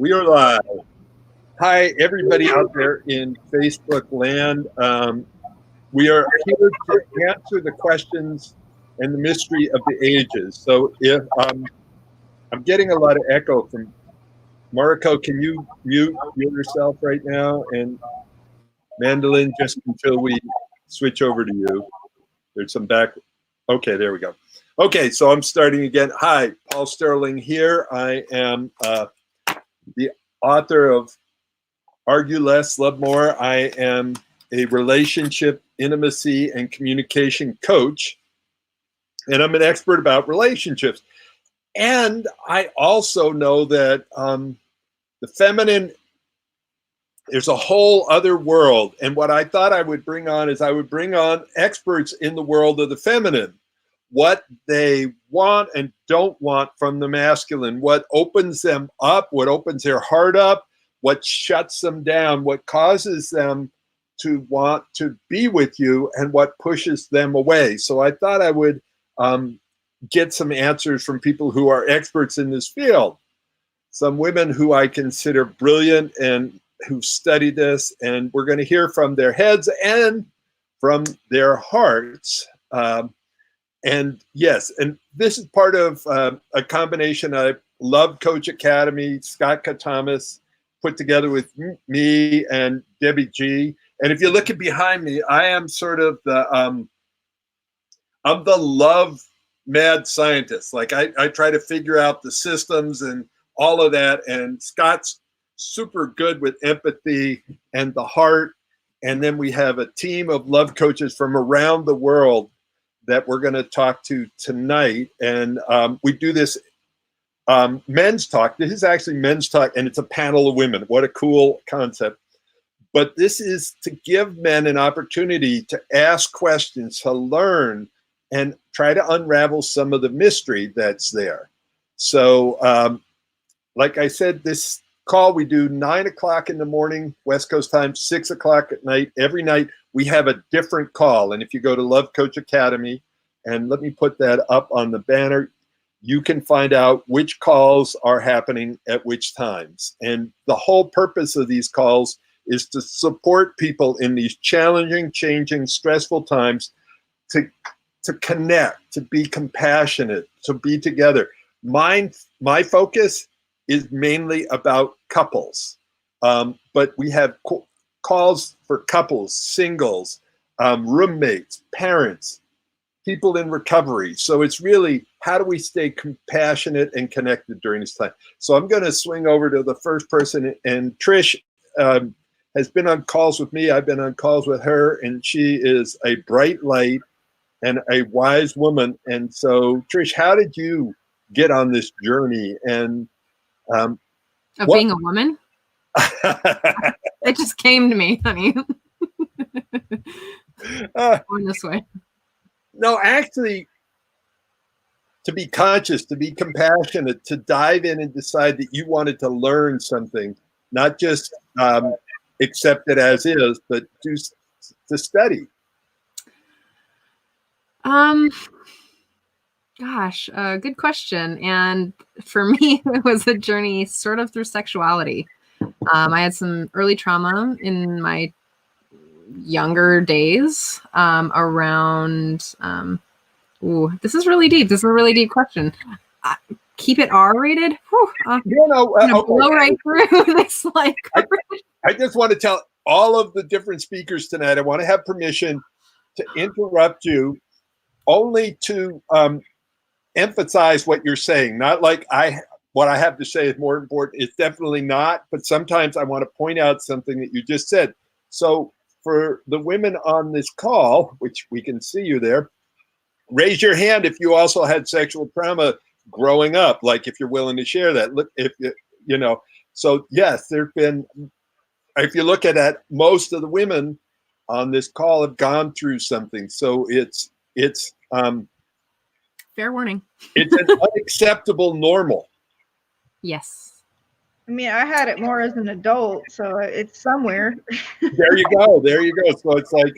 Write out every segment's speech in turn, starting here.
We are live. Hi, everybody out there in Facebook land. We are here to answer the questions and the mystery of the ages. So if I'm getting a lot of echo from Marco, can you mute yourself right now? And Mandolin, just until we switch over to you. There's some back. Okay, there we go. Okay, so I'm starting again. Hi, Paul Sterling here. I am the author of Argue Less, Love More. I am a relationship, intimacy, and communication coach, and I'm an expert about relationships. And I also know that the feminine, there's a whole other world. And what I thought I would bring on is I would bring on experts in the world of the feminine, what they want and don't want from the masculine, what opens them up, what opens their heart up, what shuts them down, what causes them to want to be with you, and what pushes them away. So I thought I would get some answers from people who are experts in this field. Some women who I consider brilliant and who study this, and we're going to hear from their heads and from their hearts. And yes, and this is part of a combination of Love Coach Academy, Scott Katamas, put together with me and Debbie G. And if you look at behind me, I am sort of the I'm the love mad scientist. Like I try to figure out the systems and all of that. And Scott's super good with empathy and the heart. And then we have a team of love coaches from around the world that we're going to talk to tonight. And we do this men's talk. This is actually men's talk, and it's a panel of women. What a cool concept. But this is to give men an opportunity to ask questions, to learn, and try to unravel some of the mystery that's there. So like I said, this call we do 9 o'clock in the morning, West Coast time, 6 o'clock at night. Every night we have a different call. And if you go to Love Coach Academy, and let me put that up on the banner, you can find out which calls are happening at which times. And the whole purpose of these calls is to support people in these challenging, changing, stressful times to connect, to be compassionate, to be together. My focus is mainly about couples, but we have calls for couples, singles, roommates, parents, people in recovery. So it's really, how do we stay compassionate and connected during this time? So I'm going to swing over to the first person, and Trish has been on calls with me. I've been on calls with her, and she is a bright light and a wise woman. And so, Trish, how did you get on this journey? And of being a woman? It just came to me, honey. Going this way. No, actually, to be conscious, to be compassionate, to dive in and decide that you wanted to learn something, not just accept it as is, but to study. Gosh, good question. And for me, it was a journey sort of through sexuality. I had some early trauma in my younger days around this is really deep. This is a really deep question. Keep it R-rated. Blow right through this. Like, I just want to tell all of the different speakers tonight, I want to have permission to interrupt you only to emphasize what you're saying. Not like what I have to say is more important. It's definitely not. But sometimes I want to point out something that you just said. So for the women on this call, which we can see you there, raise your hand if you also had sexual trauma growing up, like if you're willing to share that. Look, if you know, so yes, there've been, if you look at that, most of the women on this call have gone through something. So it's fair warning. It's an unacceptable normal. Yes. I mean, I had it more as an adult, so it's somewhere. There you go. There you go. So it's like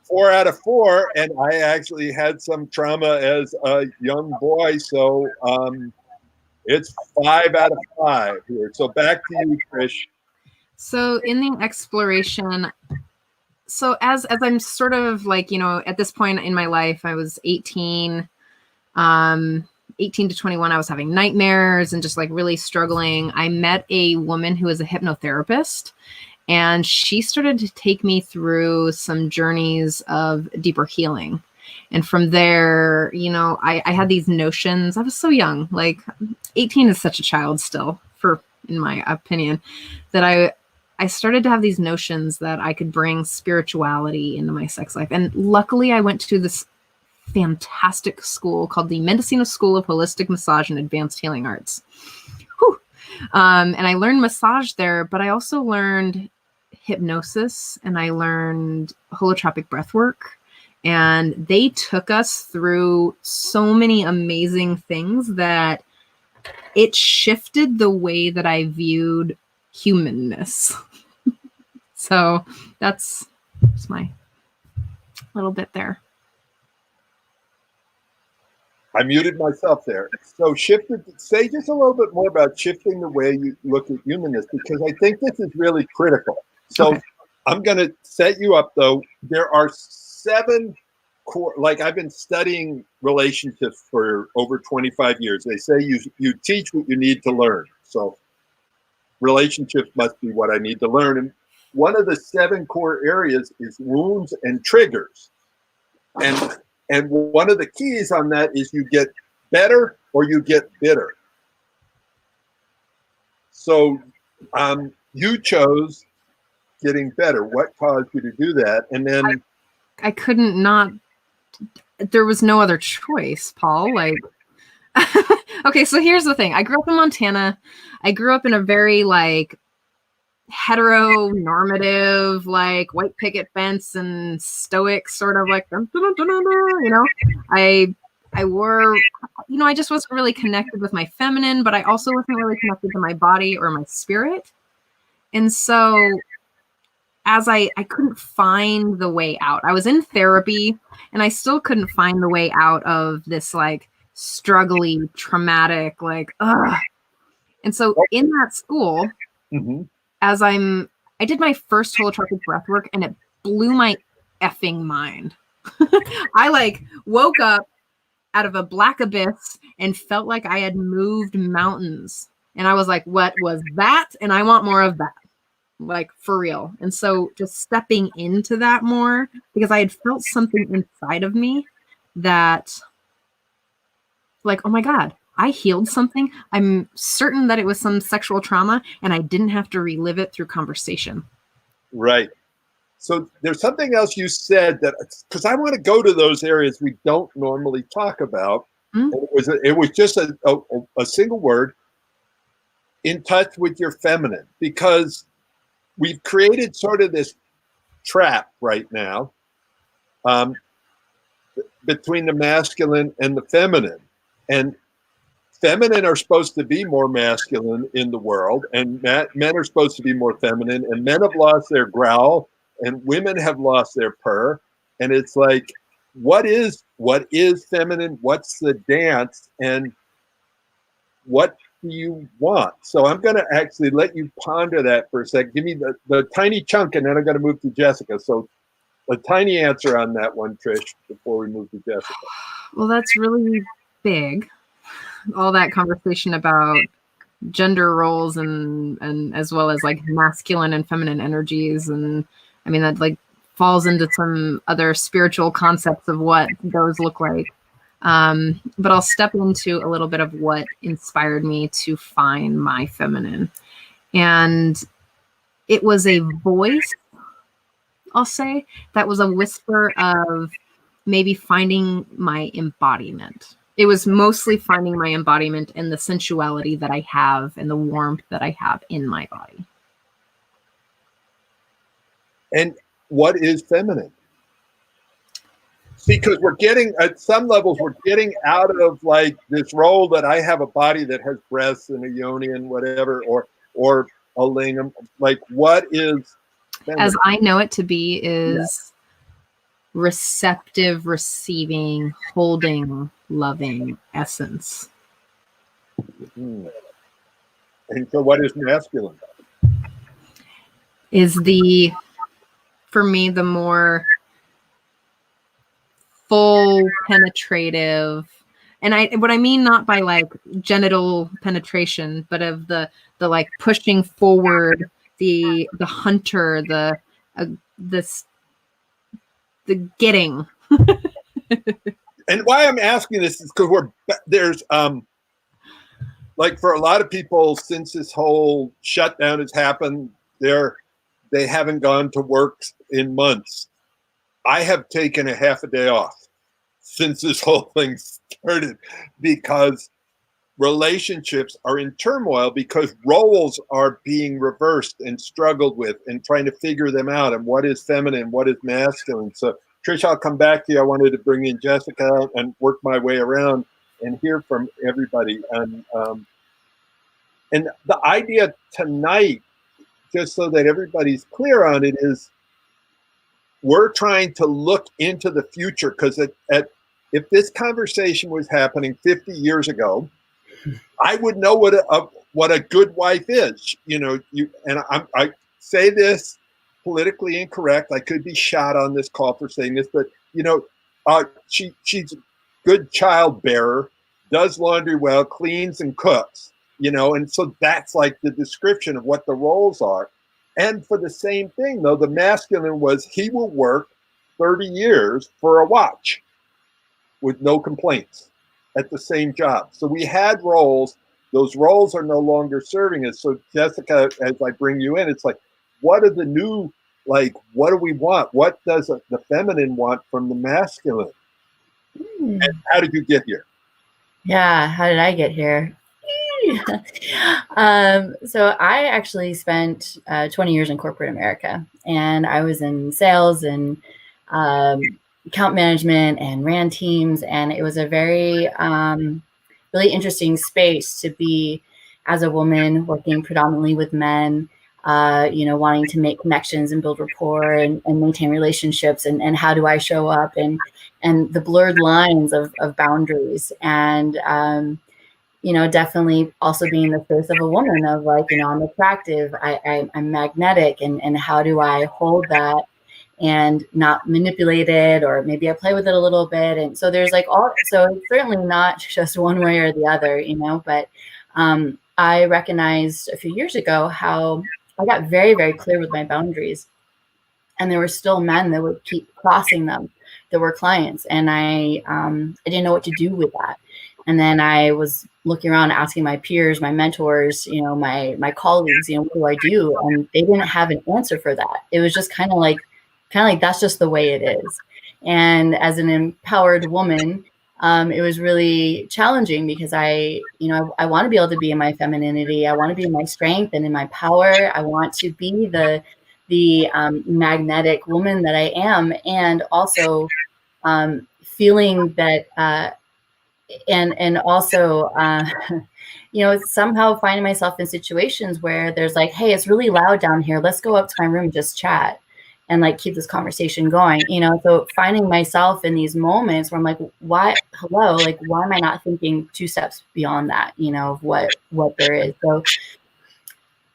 4 out of 4, and I actually had some trauma as a young boy. So It's 5 out of 5 here. So back to you, Trish. So in the exploration, so as I'm sort of like, at this point in my life, I was 18, 18 to 21, I was having nightmares and just like really struggling. I met a woman who was a hypnotherapist, and she started to take me through some journeys of deeper healing. And from there, I had these notions. I was so young, like 18 is such a child still, in my opinion, that I started to have these notions that I could bring spirituality into my sex life. And luckily I went to this fantastic school called the Mendocino School of Holistic Massage and Advanced Healing Arts. Whew. And I learned massage there, but I also learned hypnosis, and I learned holotropic breath work. And they took us through so many amazing things that it shifted the way that I viewed humanness. So that's my little bit there. I muted myself there. So say just a little bit more about shifting the way you look at humanness, because I think this is really critical. So okay. I'm going to set you up, though. There are 7 core, like I've been studying relationships for over 25 years. They say you teach what you need to learn. So relationships must be what I need to learn. And one of the 7 core areas is wounds and triggers. And one of the keys on that is you get better or you get bitter. So you chose getting better. What caused you to do that? And then I couldn't not. There was no other choice, Paul. Like, okay, so here's the thing. I grew up in Montana. I grew up in a very like heteronormative, like white picket fence and stoic sort of like, I wore, I just wasn't really connected with my feminine, but I also wasn't really connected to my body or my spirit. And so as I couldn't find the way out. I was in therapy and I still couldn't find the way out of this like struggly, traumatic, like, ugh. And so in that school, as I did my first holotropic breath work, and it blew my effing mind. I like woke up out of a black abyss and felt like I had moved mountains. And I was like, what was that? And I want more of that. Like for real. And so just stepping into that more, because I had felt something inside of me that like, oh my God, I healed something. I'm certain that it was some sexual trauma and I didn't have to relive it through conversation. Right. So there's something else you said that, because I want to go to those areas we don't normally talk about. It was just a single word, in touch with your feminine, because we've created sort of this trap right now between the masculine and the feminine. And feminine are supposed to be more masculine in the world, and men are supposed to be more feminine, and men have lost their growl, and women have lost their purr. And it's like, what is feminine? What's the dance? And what do you want? So I'm going to actually let you ponder that for a sec. Give me the tiny chunk, and then I'm going to move to Jessica. So a tiny answer on that one, Trish, before we move to Jessica. Well, that's really big. All that conversation about gender roles and as well as like masculine and feminine energies. And I mean, that like falls into some other spiritual concepts of what those look like. But I'll step into a little bit of what inspired me to find my feminine. And it was a voice, I'll say, that was a whisper of maybe finding my embodiment. It was mostly finding my embodiment and the sensuality that I have and the warmth that I have in my body. And what is feminine? Because we're getting, at some levels, we're getting out of like this role that I have a body that has breasts and a yoni and whatever, or a lingam. Like, what is feminine? As I know it to be is receptive, receiving, holding, loving essence. Hmm. And so what is masculine? Is for me, the more full penetrative, and what I mean, not by like genital penetration, but of the like pushing forward, the hunter, the getting. And why I'm asking this is because there's like for a lot of people, since this whole shutdown has happened, they haven't gone to work in months. I have taken a half a day off since this whole thing started because relationships are in turmoil because roles are being reversed and struggled with and trying to figure them out and what is feminine, what is masculine. So Trish, I'll come back to you. I wanted to bring in Jessica and work my way around and hear from everybody. And the idea tonight, just so that everybody's clear on it, is we're trying to look into the future because if this conversation was happening 50 years ago, I would know what a good wife is. I say this politically incorrect. I could be shot on this call for saying this, but she's a good child bearer, does laundry well, cleans and cooks. And so that's like the description of what the roles are. And for the same thing, though, the masculine was he will work 30 years for a watch with no complaints at the same job. So we had roles. Those roles are no longer serving us. So Jessica, as I bring you in, it's like, what are the new, what do we want? What does the feminine want from the masculine? And how did you get here? Yeah, how did I get here? So I actually spent 20 years in corporate America, and I was in sales and account management and ran teams. And it was a very, really interesting space to be as a woman working predominantly with men, wanting to make connections and build rapport and maintain relationships. And how do I show up and the blurred lines of boundaries and, definitely also being the face of a woman of I'm attractive, I'm magnetic, and how do I hold that and not manipulate it, or maybe I play with it a little bit. And so there's so it's certainly not just one way or the other, but I recognized a few years ago how I got very, very clear with my boundaries, and there were still men that would keep crossing them that were clients. And I didn't know what to do with that. And then I was looking around, asking my peers, my mentors, my colleagues, what do I do? And they didn't have an answer for that. It was just kind of like that's just the way it is. And as an empowered woman, it was really challenging because I want to be able to be in my femininity. I want to be in my strength and in my power. I want to be the magnetic woman that I am, and also feeling that and also somehow finding myself in situations where there's hey, it's really loud down here, let's go up to my room and just chat and keep this conversation going. So finding myself in these moments where I'm why am I not thinking 2 steps beyond that, of what there is.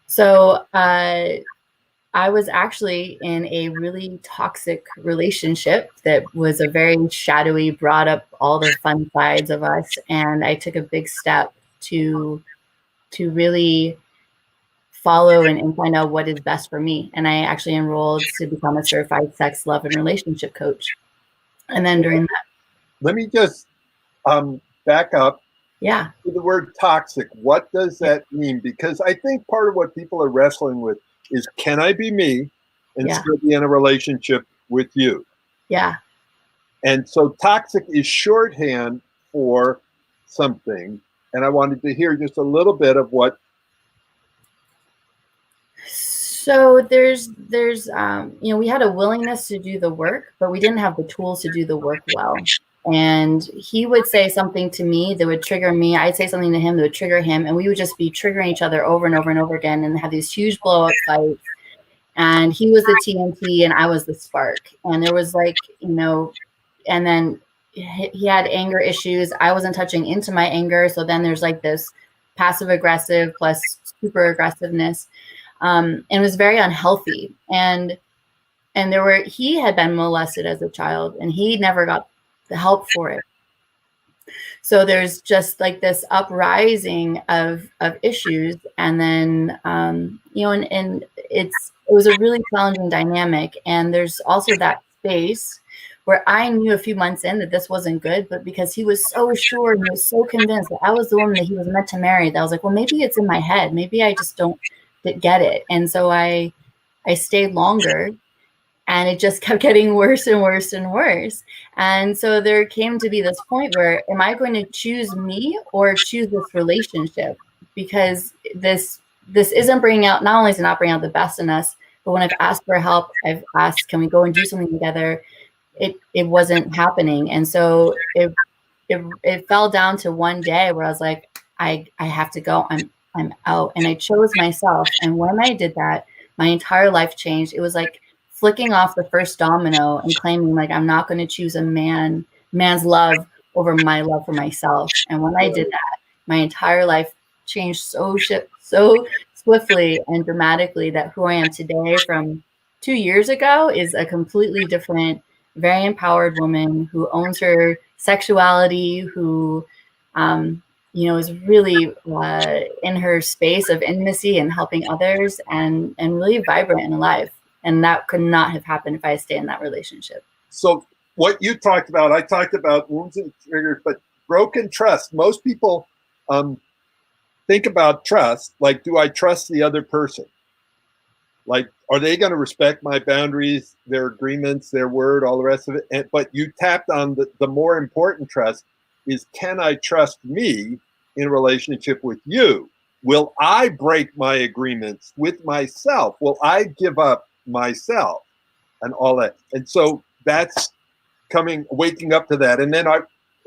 So I was actually in a really toxic relationship that was a very shadowy, brought up all the fun sides of us. And I took a big step to really follow and find out what is best for me. And I actually enrolled to become a certified sex, love, and relationship coach. And then during that, let me just back up. Yeah. To the word toxic. What does that mean? Because I think part of what people are wrestling with is, can I be me and still be in a relationship with you? Yeah. And so toxic is shorthand for something. And I wanted to hear just a little bit of what. So there's we had a willingness to do the work, but we didn't have the tools to do the work well. And he would say something to me that would trigger me. I'd say something to him that would trigger him. And we would just be triggering each other over and over and over again and have these huge blow up fights. And he was the TNT and I was the spark. And there was and then he had anger issues. I wasn't touching into my anger. So then there's this passive aggressive plus super aggressiveness, and it was very unhealthy. And he had been molested as a child, and he never got the help for it. So there's just like this uprising of issues, and then and it was a really challenging dynamic. And there's also that space where I knew a few months in that this wasn't good, but because he was so sure and he was so convinced that I was the woman that he was meant to marry, that I was like, well, maybe it's in my head, maybe I just don't get it. And so I stayed longer. And it just kept getting worse and worse and worse. And so there came to be this point where, am I going to choose me or choose this relationship? Because this isn't bringing out, not only is it not bringing out the best in us, but when I've asked for help, I've asked, can we go and do something together? It wasn't happening. And so it fell down to one day where I was like, I have to go. I'm out. And I chose myself. And when I did that, my entire life changed. It was like flicking off the first domino and claiming like I'm not going to choose a man's love over my love for myself. And when I did that, my entire life changed so swiftly and dramatically that who I am today from 2 years ago is a completely different, very empowered woman who owns her sexuality, who is really in her space of intimacy and helping others, and really vibrant and alive. And that could not have happened if I stayed in that relationship. So what you talked about, I talked about wounds and triggers, but broken trust. Most people think about trust like, do I trust the other person? Like, are they going to respect my boundaries, their agreements, their word, all the rest of it? But you tapped on the more important trust is, can I trust me in a relationship with you? Will I break my agreements with myself? Will I give up myself and all that? And so that's waking up to that. And then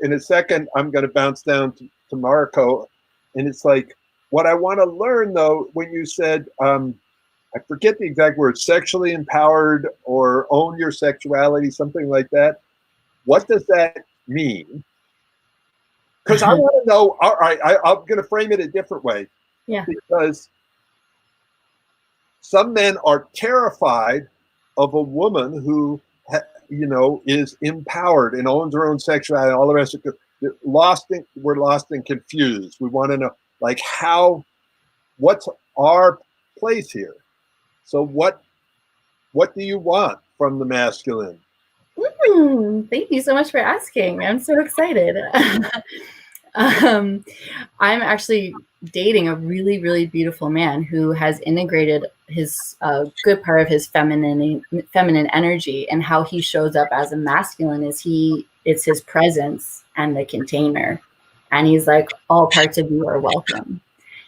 in a second, I'm going to bounce down to Marco. And it's like, what I want to learn though, when you said, I forget the exact word, sexually empowered or own your sexuality, something like that. What does that mean? Because I want to know, all right, I'm going to frame it a different way. Yeah. Because some men are terrified of a woman who, is empowered and owns her own sexuality, all the rest of it. We're lost and confused. We want to know, like, what's our place here? So what do you want from the masculine? Thank you so much for asking. I'm so excited. I'm actually dating a really, really beautiful man who has integrated his good part of his feminine energy, and how he shows up as a masculine is it's his presence and the container. And he's like, all parts of you are welcome.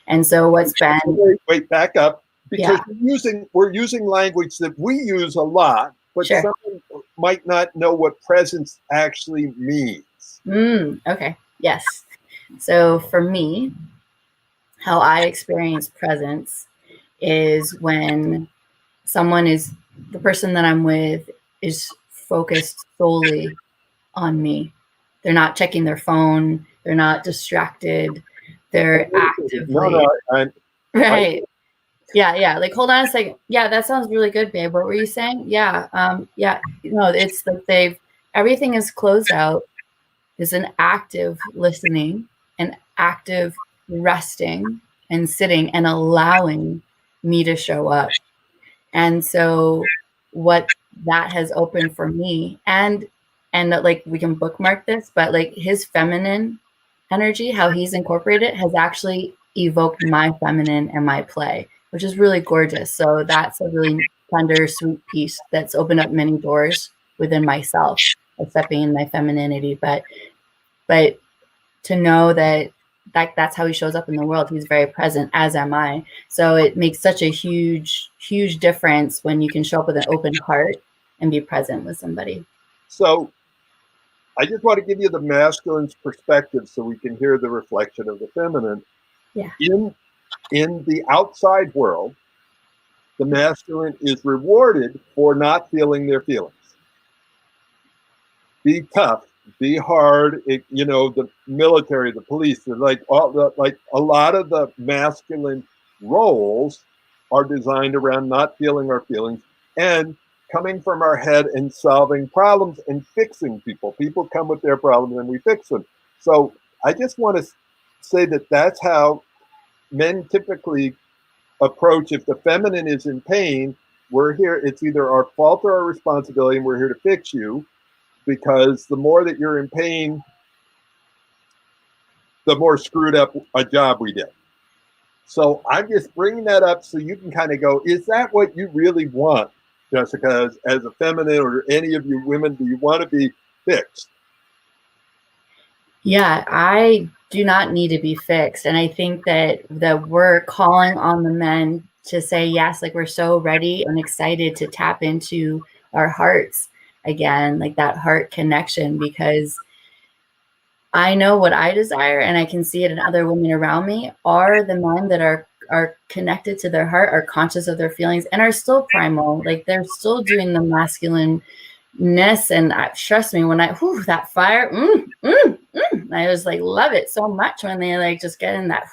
And so what's been... Wait, back up. Because we're using language that we use a lot, but someone might not know what presence actually means. Okay. Yes. So for me, how I experience presence is when the person that I'm with is focused solely on me. They're not checking their phone. They're not distracted. They're actively... Right. Yeah. Like, hold on a second. Yeah, that sounds really good, babe. What were you saying? Yeah. Yeah. It's like everything is closed out. There's an active listening, an active resting and sitting and allowing me to show up. And so what that has opened for me, and like, we can bookmark this, but like his feminine energy, how he's incorporated, has actually evoked my feminine and my play, which is really gorgeous. So that's a really tender, sweet piece that's opened up many doors within myself, stepping in my femininity. But to know that that's how he shows up in the world. He's very present, as am I. So it makes such a huge, huge difference when you can show up with an open heart and be present with somebody. So I just want to give you the masculine's perspective so we can hear the reflection of the feminine. Yeah. In the outside world, the masculine is rewarded for not feeling their feelings. Be tough, be hard. The military, the police, like a lot of the masculine roles are designed around not feeling our feelings and coming from our head and solving problems and fixing people. People come with their problems and we fix them. So I just want to say that that's how men typically approach. If the feminine is in pain, we're here. It's either our fault or our responsibility, and we're here to fix you. Because the more that you're in pain, the more screwed up a job we did. So I'm just bringing that up so you can kind of go, is that what you really want, Jessica, as a feminine, or any of you women? Do you want to be fixed? Yeah, I do not need to be fixed. And I think that we're calling on the men to say yes, like we're so ready and excited to tap into our hearts again, like that heart connection, because I know what I desire, and I can see it in other women around me, are the men that are connected to their heart, are conscious of their feelings, and are still primal. Like they're still doing the masculine ness. And trust me, when that fire, I was like, love it so much when they like just get in that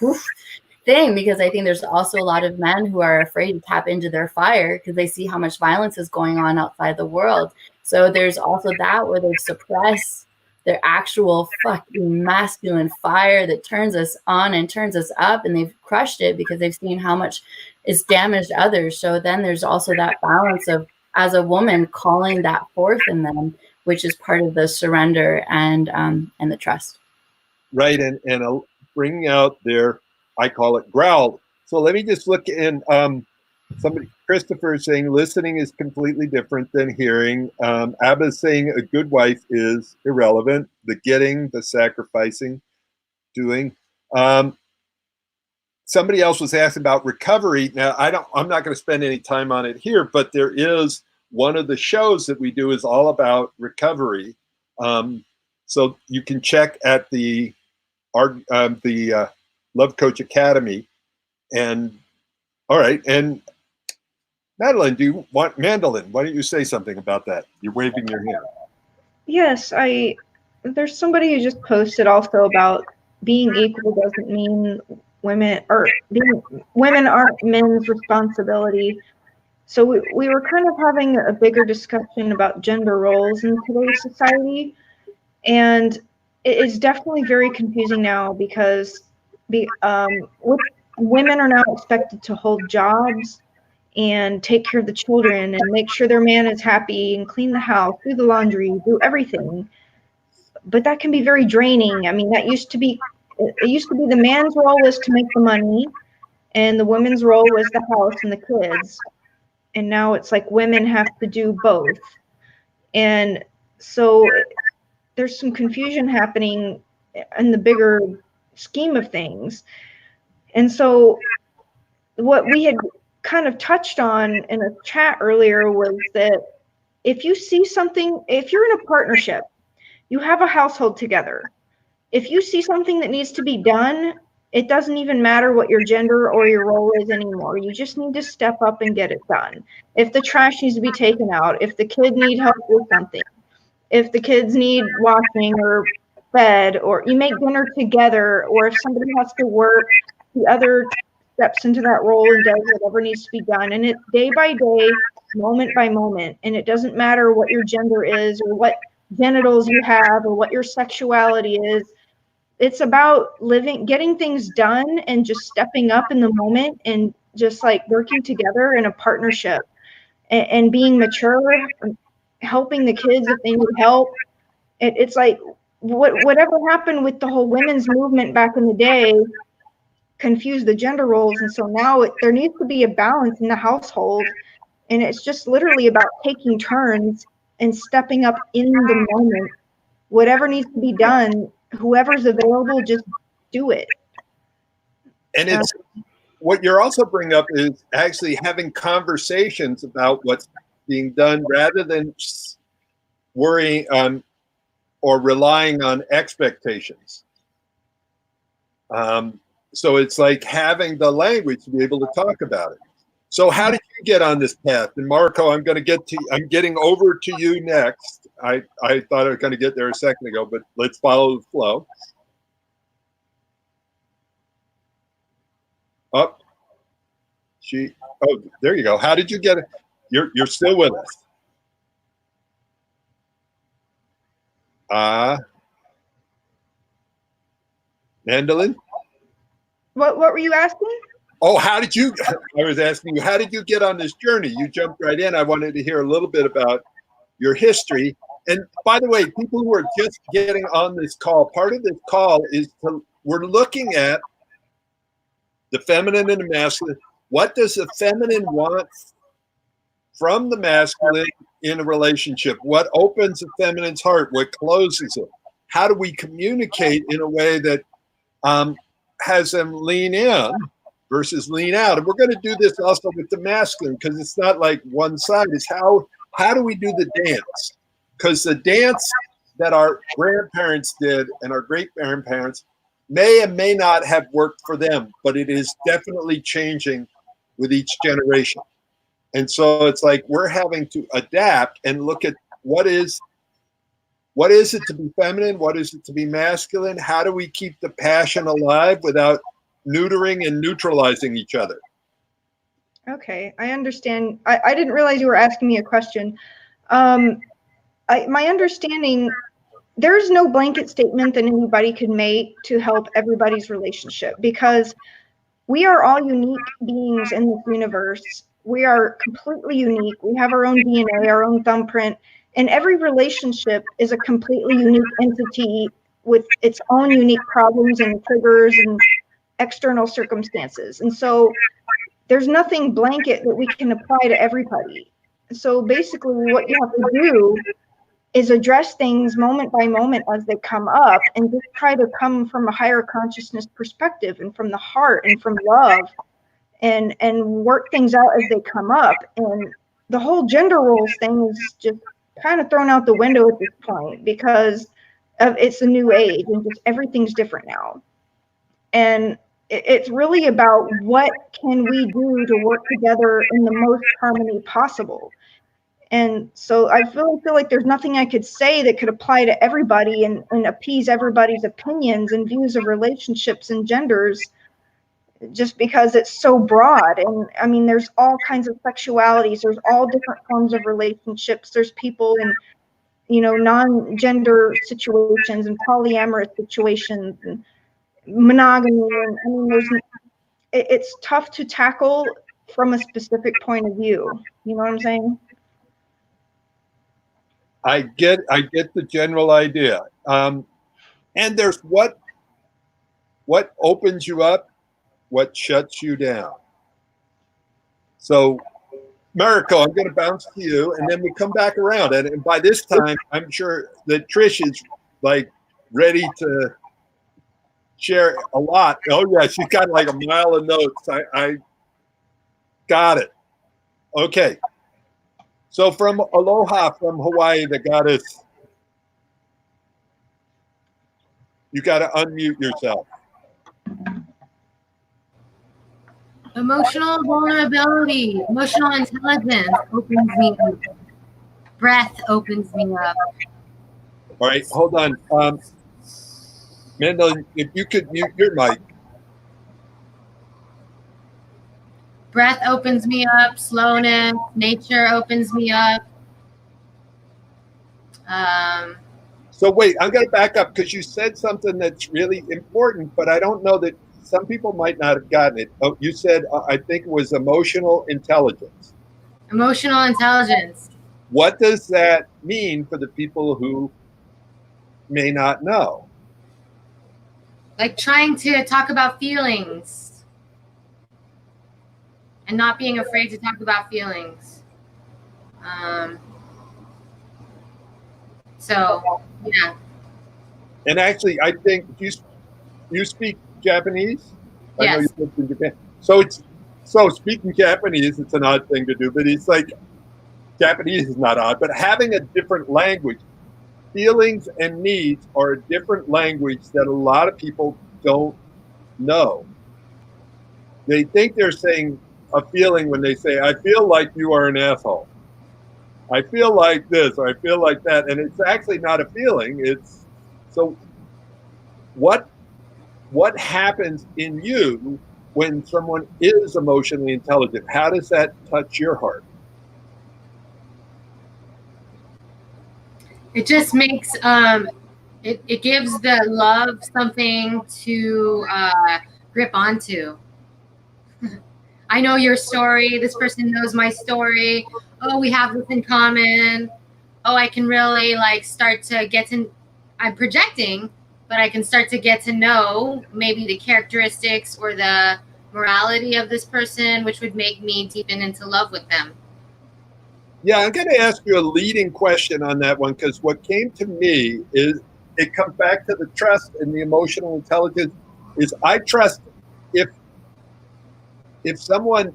thing, because I think there's also a lot of men who are afraid to tap into their fire because they see how much violence is going on outside the world. So there's also that where they've suppressed their actual fucking masculine fire that turns us on and turns us up, and they've crushed it because they've seen how much it's damaged others. So then there's also that balance of, as a woman, calling that forth in them, which is part of the surrender and the trust. Right, and bringing out their, I call it growl. So let me just look in. Christopher is saying listening is completely different than hearing. Abba is saying a good wife is irrelevant. The getting, the sacrificing, doing. Somebody else was asking about recovery. Now I'm not going to spend any time on it here, but there is one of the shows that we do is all about recovery. So you can check at the Love Coach Academy. And all right, and Mandolin, why don't you say something about that? You're waving your hand. Yes, there's somebody who just posted also about being equal doesn't mean women aren't men's responsibility. So we were kind of having a bigger discussion about gender roles in today's society, and it is definitely very confusing now because women are now expected to hold jobs and take care of the children and make sure their man is happy and clean the house, do the laundry, do everything. But that can be very draining. I mean, it used to be the man's role was to make the money and the woman's role was the house and the kids. And now it's like women have to do both. And so there's some confusion happening in the bigger scheme of things. And so what we had kind of touched on in a chat earlier was that if you see something, if you're in a partnership, you have a household together. If you see something that needs to be done, it doesn't even matter what your gender or your role is anymore. You just need to step up and get it done. If the trash needs to be taken out, if the kid needs help with something, if the kids need washing or fed, or you make dinner together, or if somebody has to work, the other steps into that role and does whatever needs to be done. And it's day by day, moment by moment. And it doesn't matter what your gender is or what genitals you have or what your sexuality is. It's about getting things done and just stepping up in the moment and just like working together in a partnership and being mature, helping the kids if they need help. It's like whatever happened with the whole women's movement back in the day confused the gender roles. And so now there needs to be a balance in the household. And it's just literally about taking turns and stepping up in the moment. Whatever needs to be done, whoever's available, just do it. And it's what you're also bringing up is actually having conversations about what's being done rather than worrying or relying on expectations. So it's like having the language to be able to talk about it. So how did you get on this path? And Marco, I'm getting over to you next. I thought I was going to get there a second ago, but let's follow the flow. Up. Oh, there you go. How did you get it? You're still with us. Mandolin? What were you asking? Oh, how did you? I was asking you, how did you get on this journey? You jumped right in. I wanted to hear a little bit about your history. And by the way, people who are just getting on this call, part of this call is we're looking at the feminine and the masculine. What does the feminine want from the masculine in a relationship? What opens the feminine's heart? What closes it? How do we communicate in a way that has them lean in versus lean out? And we're going to do this also with the masculine, because it's not like one side. It's how do we do the dance? Because the dance that our grandparents did and our great-grandparents may and may not have worked for them, but it is definitely changing with each generation. And so it's like we're having to adapt and look at what is it to be feminine? What is it to be masculine? How do we keep the passion alive without neutering and neutralizing each other? Okay, I understand. I didn't realize you were asking me a question. My understanding, there's no blanket statement that anybody could make to help everybody's relationship, because we are all unique beings in this universe. We are completely unique. We have our own DNA, our own thumbprint, and every relationship is a completely unique entity with its own unique problems and triggers and external circumstances. And so there's nothing blanket that we can apply to everybody. So basically what you have to do is address things moment by moment as they come up, and just try to come from a higher consciousness perspective and from the heart and from love, and work things out as they come up. And the whole gender roles thing is just kind of thrown out the window at this point, because it's a new age and just everything's different now. And it's really about what can we do to work together in the most harmony possible. And so I feel like there's nothing I could say that could apply to everybody and appease everybody's opinions and views of relationships and genders, just because it's so broad. And I mean, there's all kinds of sexualities. There's all different forms of relationships. There's people in, non-gender situations and polyamorous situations and monogamy. And I mean, it's tough to tackle from a specific point of view. You know what I'm saying? I get the general idea. And there's what opens you up, what shuts you down. So, Mariko, I'm going to bounce to you, and then we come back around. And by this time, I'm sure that Trish is like ready to share a lot. Oh yeah, she's got like a mile of notes. I got it. Okay. So from Aloha, from Hawaii, the goddess, you got to unmute yourself. Emotional vulnerability, emotional intelligence opens me up. Breath opens me up. All right, hold on. Mendel, if you could mute your mic. Breath opens me up. Slowness, nature opens me up. So wait, I'm going to back up, because you said something that's really important, but I don't know that some people might not have gotten it. Oh, you said, I think it was emotional intelligence. Emotional intelligence. What does that mean for the people who may not know? Like trying to talk about feelings and not being afraid to talk about feelings. So, yeah. And actually, I think you speak Japanese? Yes. I know you lived in Japan. So speaking Japanese, it's an odd thing to do, but it's like Japanese is not odd, but having a different language, feelings and needs are a different language that a lot of people don't know. They think they're saying a feeling when they say, I feel like you are an asshole. I feel like this, or I feel like that, and it's actually not a feeling. It's so. What happens in you when someone is emotionally intelligent? How does that touch your heart? It just makes it gives the love something to grip onto. I know your story. This person knows my story. Oh, we have this in common. Oh, I can really like start to get to. I'm projecting, but I can start to get to know maybe the characteristics or the morality of this person, which would make me deepen into love with them. Yeah, I'm going to ask you a leading question on that one, because what came to me is it comes back to the trust and the emotional intelligence. Is I trust if someone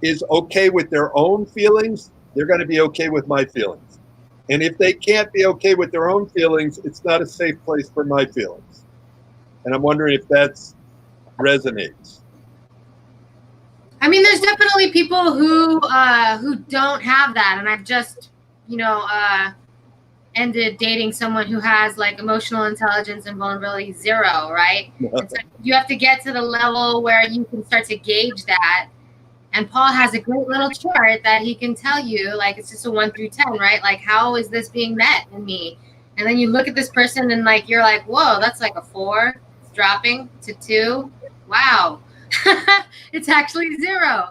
is okay with their own feelings, they're going to be okay with my feelings. And if they can't be okay with their own feelings, it's not a safe place for my feelings. And I'm wondering if that resonates. I mean, there's definitely people who don't have that, and I've just, ended dating someone who has like emotional intelligence and vulnerability 0, right? And so you have to get to the level where you can start to gauge that. And Paul has a great little chart that he can tell you, like, it's just a 1 through 10, right? Like, how is this being met in me? And then you look at this person and like, you're like, whoa, that's like a 4. It's dropping to 2. Wow. It's actually 0.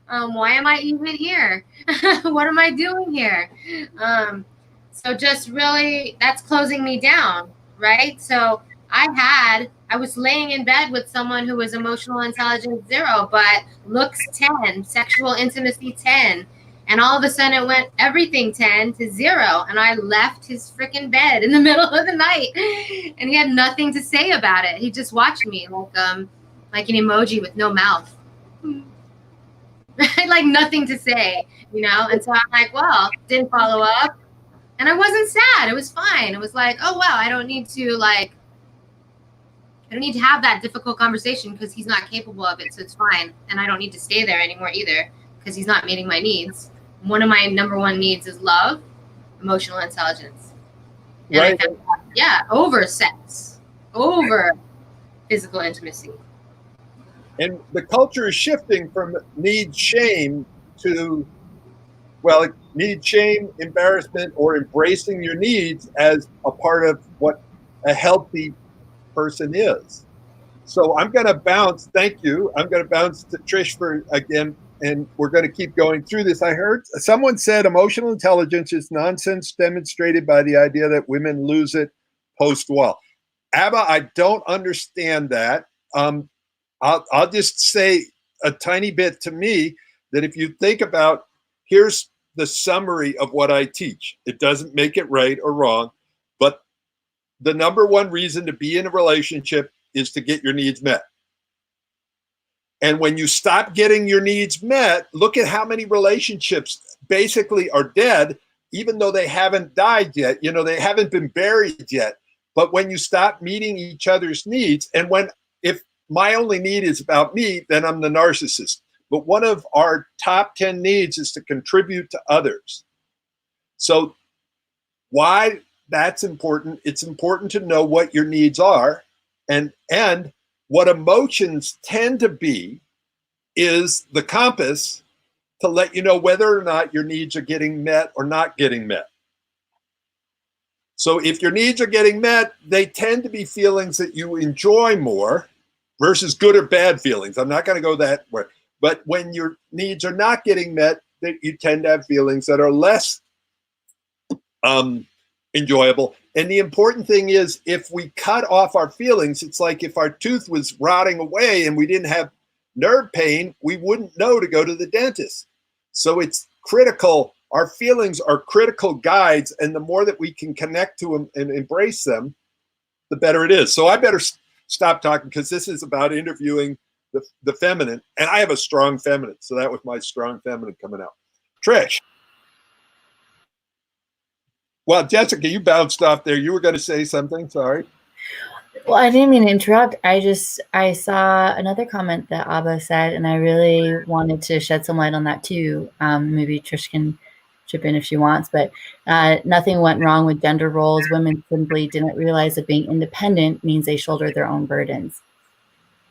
Why am I even here? What am I doing here? So just really, that's closing me down, right? So I was laying in bed with someone who was emotional intelligence 0, but looks 10, sexual intimacy 10. And all of a sudden it went everything 10 to 0. And I left his freaking bed in the middle of the night. And he had nothing to say about it. He just watched me like an emoji with no mouth. Like nothing to say, And so I'm like, well, didn't follow up. And I wasn't sad. It was fine. It was like, oh, wow, I don't need to have that difficult conversation because he's not capable of it. So it's fine. And I don't need to stay there anymore either because he's not meeting my needs. One of my number 1 needs is love, emotional intelligence. And right. I found out, over sex, over physical intimacy. And the culture is shifting from need shame to, well, need shame, embarrassment, or embracing your needs as a part of what a healthy person is. So I'm going to bounce. Thank you. I'm going to bounce to Trish again, and we're going to keep going through this. I heard someone said emotional intelligence is nonsense demonstrated by the idea that women lose it post-wall. Abba, I don't understand that. I'll just say a tiny bit to me that if you think about, here's the summary of what I teach. It doesn't make it right or wrong, but the number 1 reason to be in a relationship is to get your needs met. And when you stop getting your needs met, look at how many relationships basically are dead, even though they haven't died yet. They haven't been buried yet. But when you stop meeting each other's needs, and if my only need is about me, then I'm the narcissist. But one of our top 10 needs is to contribute to others. So why that's important? It's important to know what your needs are, and what emotions tend to be is the compass to let you know whether or not your needs are getting met or not getting met. So if your needs are getting met, they tend to be feelings that you enjoy more versus good or bad feelings. I'm not going to go that way. But when your needs are not getting met, you tend to have feelings that are less enjoyable. And the important thing is, if we cut off our feelings, it's like if our tooth was rotting away and we didn't have nerve pain, we wouldn't know to go to the dentist. So it's critical. Our feelings are critical guides. And the more that we can connect to them and embrace them, the better it is. So I better stop talking, because this is about interviewing the feminine. And I have a strong feminine. So that was my strong feminine coming out. Trish. Well, Jessica, you bounced off there. You were going to say something. Sorry. Well, I didn't mean to interrupt. I saw another comment that Abba said, and I really wanted to shed some light on that too. Maybe Trish can chip in if she wants, but nothing went wrong with gender roles. Women simply didn't realize that being independent means they shoulder their own burdens.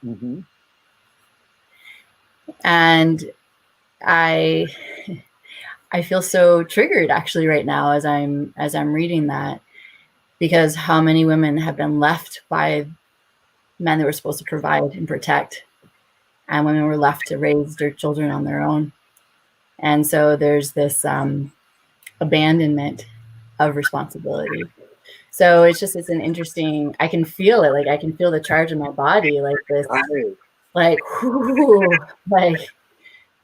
Mm-hmm. And I feel so triggered actually right now as I'm reading that, because how many women have been left by men that were supposed to provide and protect, and women were left to raise their children on their own. And so there's this abandonment of responsibility. So it's an interesting, I can feel it. Like I can feel the charge in my body, like this, like, whoo, like,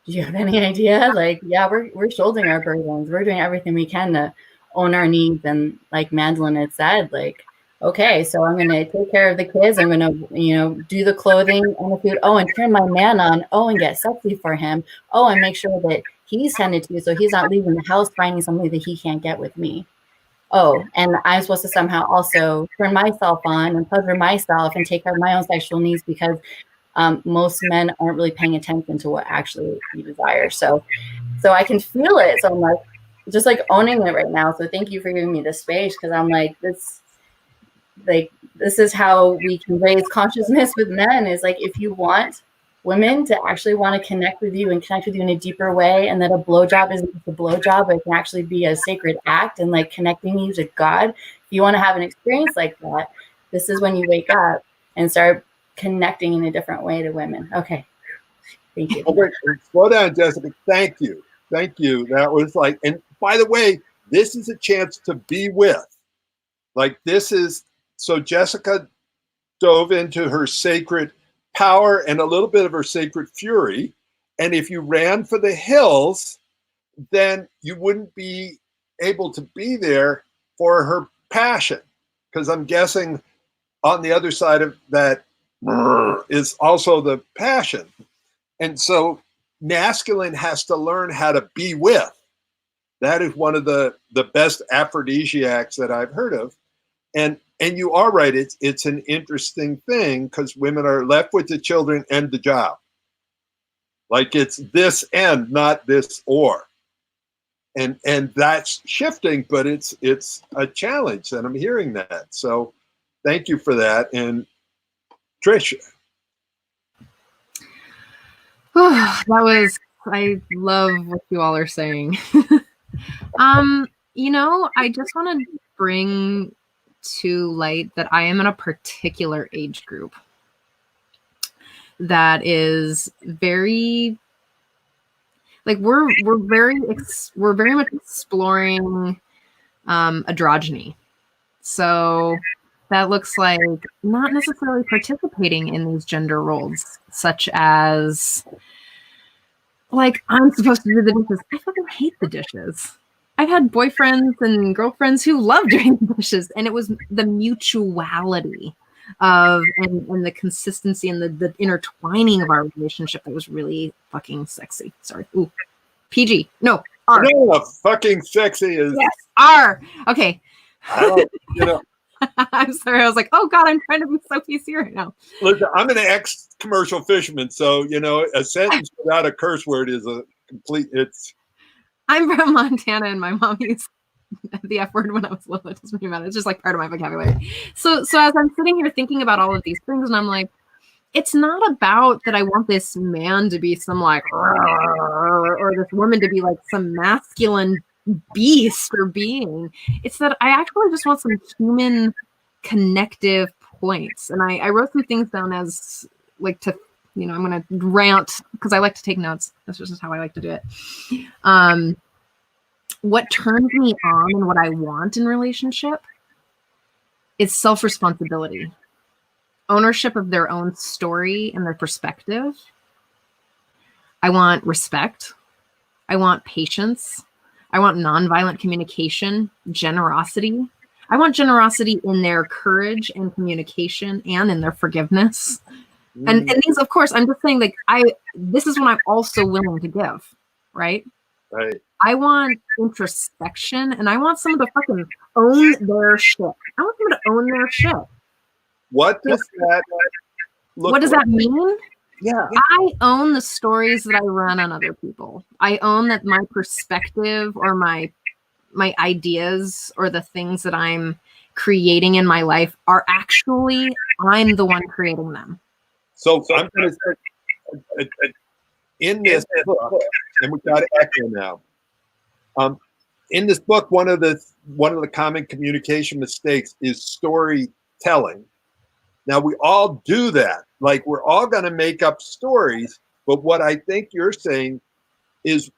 do you have any idea? Like, yeah, we're shouldering our burdens. We're doing everything we can to own our needs. And like Mandolin had said, like, okay, so I'm going to take care of the kids. I'm going to, do the clothing and the food. Oh, and turn my man on. Oh, and get sexy for him. Oh, and make sure that he's tended to, so he's not leaving the house finding something that he can't get with me. Oh, and I'm supposed to somehow also turn myself on and pleasure myself and take care of my own sexual needs, because most men aren't really paying attention to what actually you desire. So I can feel it. So I'm like, just like owning it right now. So thank you for giving me this space, because I'm like, this is how we can raise consciousness with men, is like, if you want women to actually want to connect with you and connect with you in a deeper way, and that a blowjob isn't just a blowjob, but it can actually be a sacred act and like connecting you to God. If you want to have an experience like that, this is when you wake up and start connecting in a different way to women. Okay. Thank you. Okay, slow down, Jessica. Thank you. That was like, and by the way, this is a chance to be with. Like so Jessica dove into her sacred power and a little bit of her sacred fury. And if you ran for the hills, then you wouldn't be able to be there for her passion. Because I'm guessing on the other side of that is also the passion. And so masculine has to learn how to be with. That is one of the best aphrodisiacs that I've heard of. And you are right, it's an interesting thing, because women are left with the children and the job. Like it's this and not this or. And that's shifting, but it's a challenge, and I'm hearing that. So thank you for that. And Trish. I love what you all are saying. I just want to bring to light that I am in a particular age group that is very, like, we're very much exploring androgyny. So that looks like not necessarily participating in these gender roles, such as, like, I'm supposed to do the dishes. I fucking hate the dishes. I've had boyfriends and girlfriends who love doing the dishes, and it was the mutuality of and the consistency and the intertwining of our relationship that was really fucking sexy. Sorry. Ooh. PG. No. R. No, fucking sexy is. Yes. R. Okay. I don't, I'm sorry. I was like, oh God, I'm trying to be so PC right now. Listen, I'm an ex-commercial fisherman, so a sentence without a curse word is a complete. I'm from Montana, and my mom used the F word when I was little. It doesn't really matter. It's just like part of my vocabulary. So as I'm sitting here thinking about all of these things, and I'm like, it's not about that I want this man to be some like, or this woman to be like some masculine beast or being. It's that I actually just want some human connective points. And I wrote some things down as like to, I'm going to rant because I like to take notes. That's just how I like to do it. What turns me on and what I want in relationship is self-responsibility, ownership of their own story and their perspective. I want respect. I want patience. I want nonviolent communication, generosity. I want generosity in their courage and communication and in their forgiveness. And these, of course, I'm just saying, like, this is what I'm also willing to give, right? Right. I want introspection, and I want someone to fucking own their shit. I want someone to own their shit. What does that look What does like? that mean? Yeah. I own the stories that I run on other people. I own that my perspective or my ideas or the things that I'm creating in my life are actually, I'm the one creating them. So I'm going to say, in this book, and we've got to echo now. In this book, one of the common communication mistakes is storytelling. Now, we all do that. Like, we're all going to make up stories. But what I think you're saying is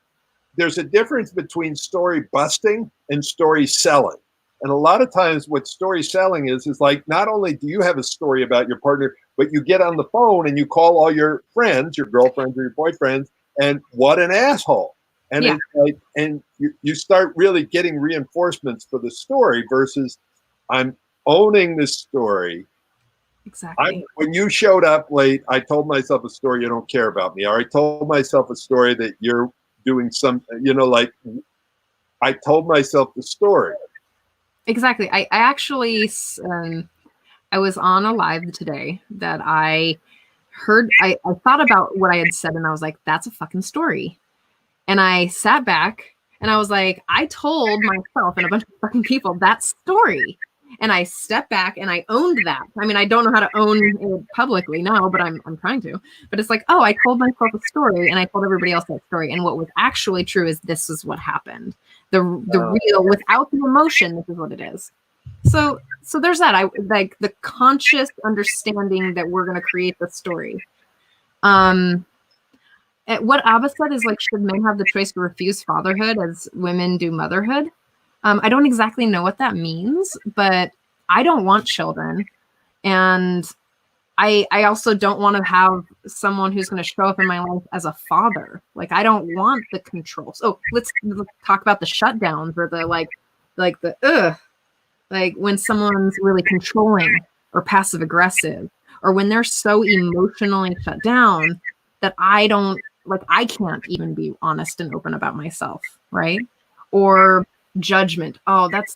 there's a difference between story busting and story selling. And a lot of times what story selling is like, not only do you have a story about your partner, but you get on the phone and you call all your friends, your girlfriends or your boyfriends, and what an asshole. And Yeah. it's like, and you start really getting reinforcements for the story versus I'm owning this story. Exactly. When you showed up late, I told myself a story you don't care about me. Or I told myself a story that you're doing some, like I told myself the story. Exactly. I actually, I was on a live today that I heard, I thought about what I had said and I was like, that's a fucking story. And I sat back and I was like, I told myself and a bunch of fucking people that story. And I stepped back and I owned that. I mean, I don't know how to own it publicly now, but I'm trying to. But it's like, oh, I told myself a story and I told everybody else that story. And what was actually true is this is what happened. The real, without the emotion, this is what it is. So there's that. I like the conscious understanding that we're going to create the story. What Abba said is like, should men have the choice to refuse fatherhood as women do motherhood? I don't exactly know what that means, but I don't want children. And I also don't want to have someone who's going to show up in my life as a father. Like, I don't want the control. So let's talk about the shutdowns or the like when someone's really controlling or passive aggressive, or when they're so emotionally shut down that I can't even be honest and open about myself, right? Or judgment. Oh, that's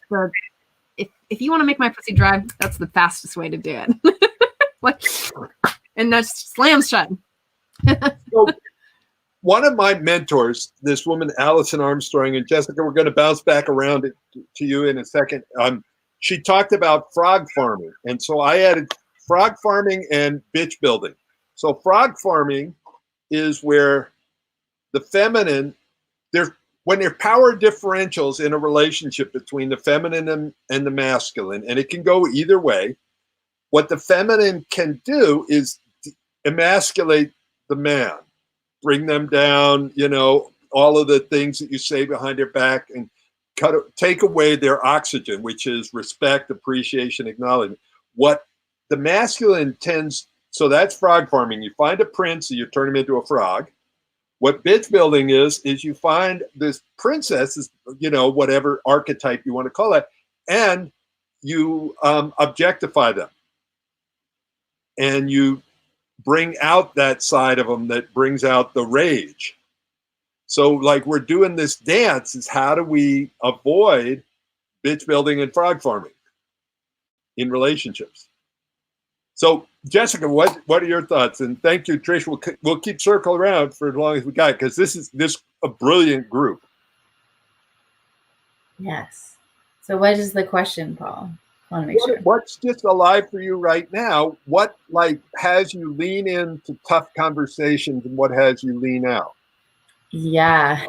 if you want to make my pussy dry, that's the fastest way to do it. Like, and that's slams shut. So, one of my mentors, this woman, Allison Armstrong, and Jessica, we're going to bounce back around to you in a second. She talked about frog farming. And so I added frog farming and bitch building. So frog farming is where the feminine, when there are power differentials in a relationship between the feminine and the masculine, and it can go either way, what the feminine can do is emasculate the man, bring them down, all of the things that you say behind their back, and take away their oxygen, which is respect, appreciation, acknowledgement. What the masculine so that's frog farming. You find a prince and you turn him into a frog. What bitch building is you find this princess, whatever archetype you want to call it, and you objectify them. And you bring out that side of them that brings out the rage. So like we're doing this dance is how do we avoid bitch building and frog farming in relationships? So Jessica, what are your thoughts? And thank you, Trish. We'll keep circling around for as long as we got, because this is a brilliant group. Yes. So what is the question, Paul? I want to make sure. What's just alive for you right now? What has you lean into tough conversations, and what has you lean out? Yeah.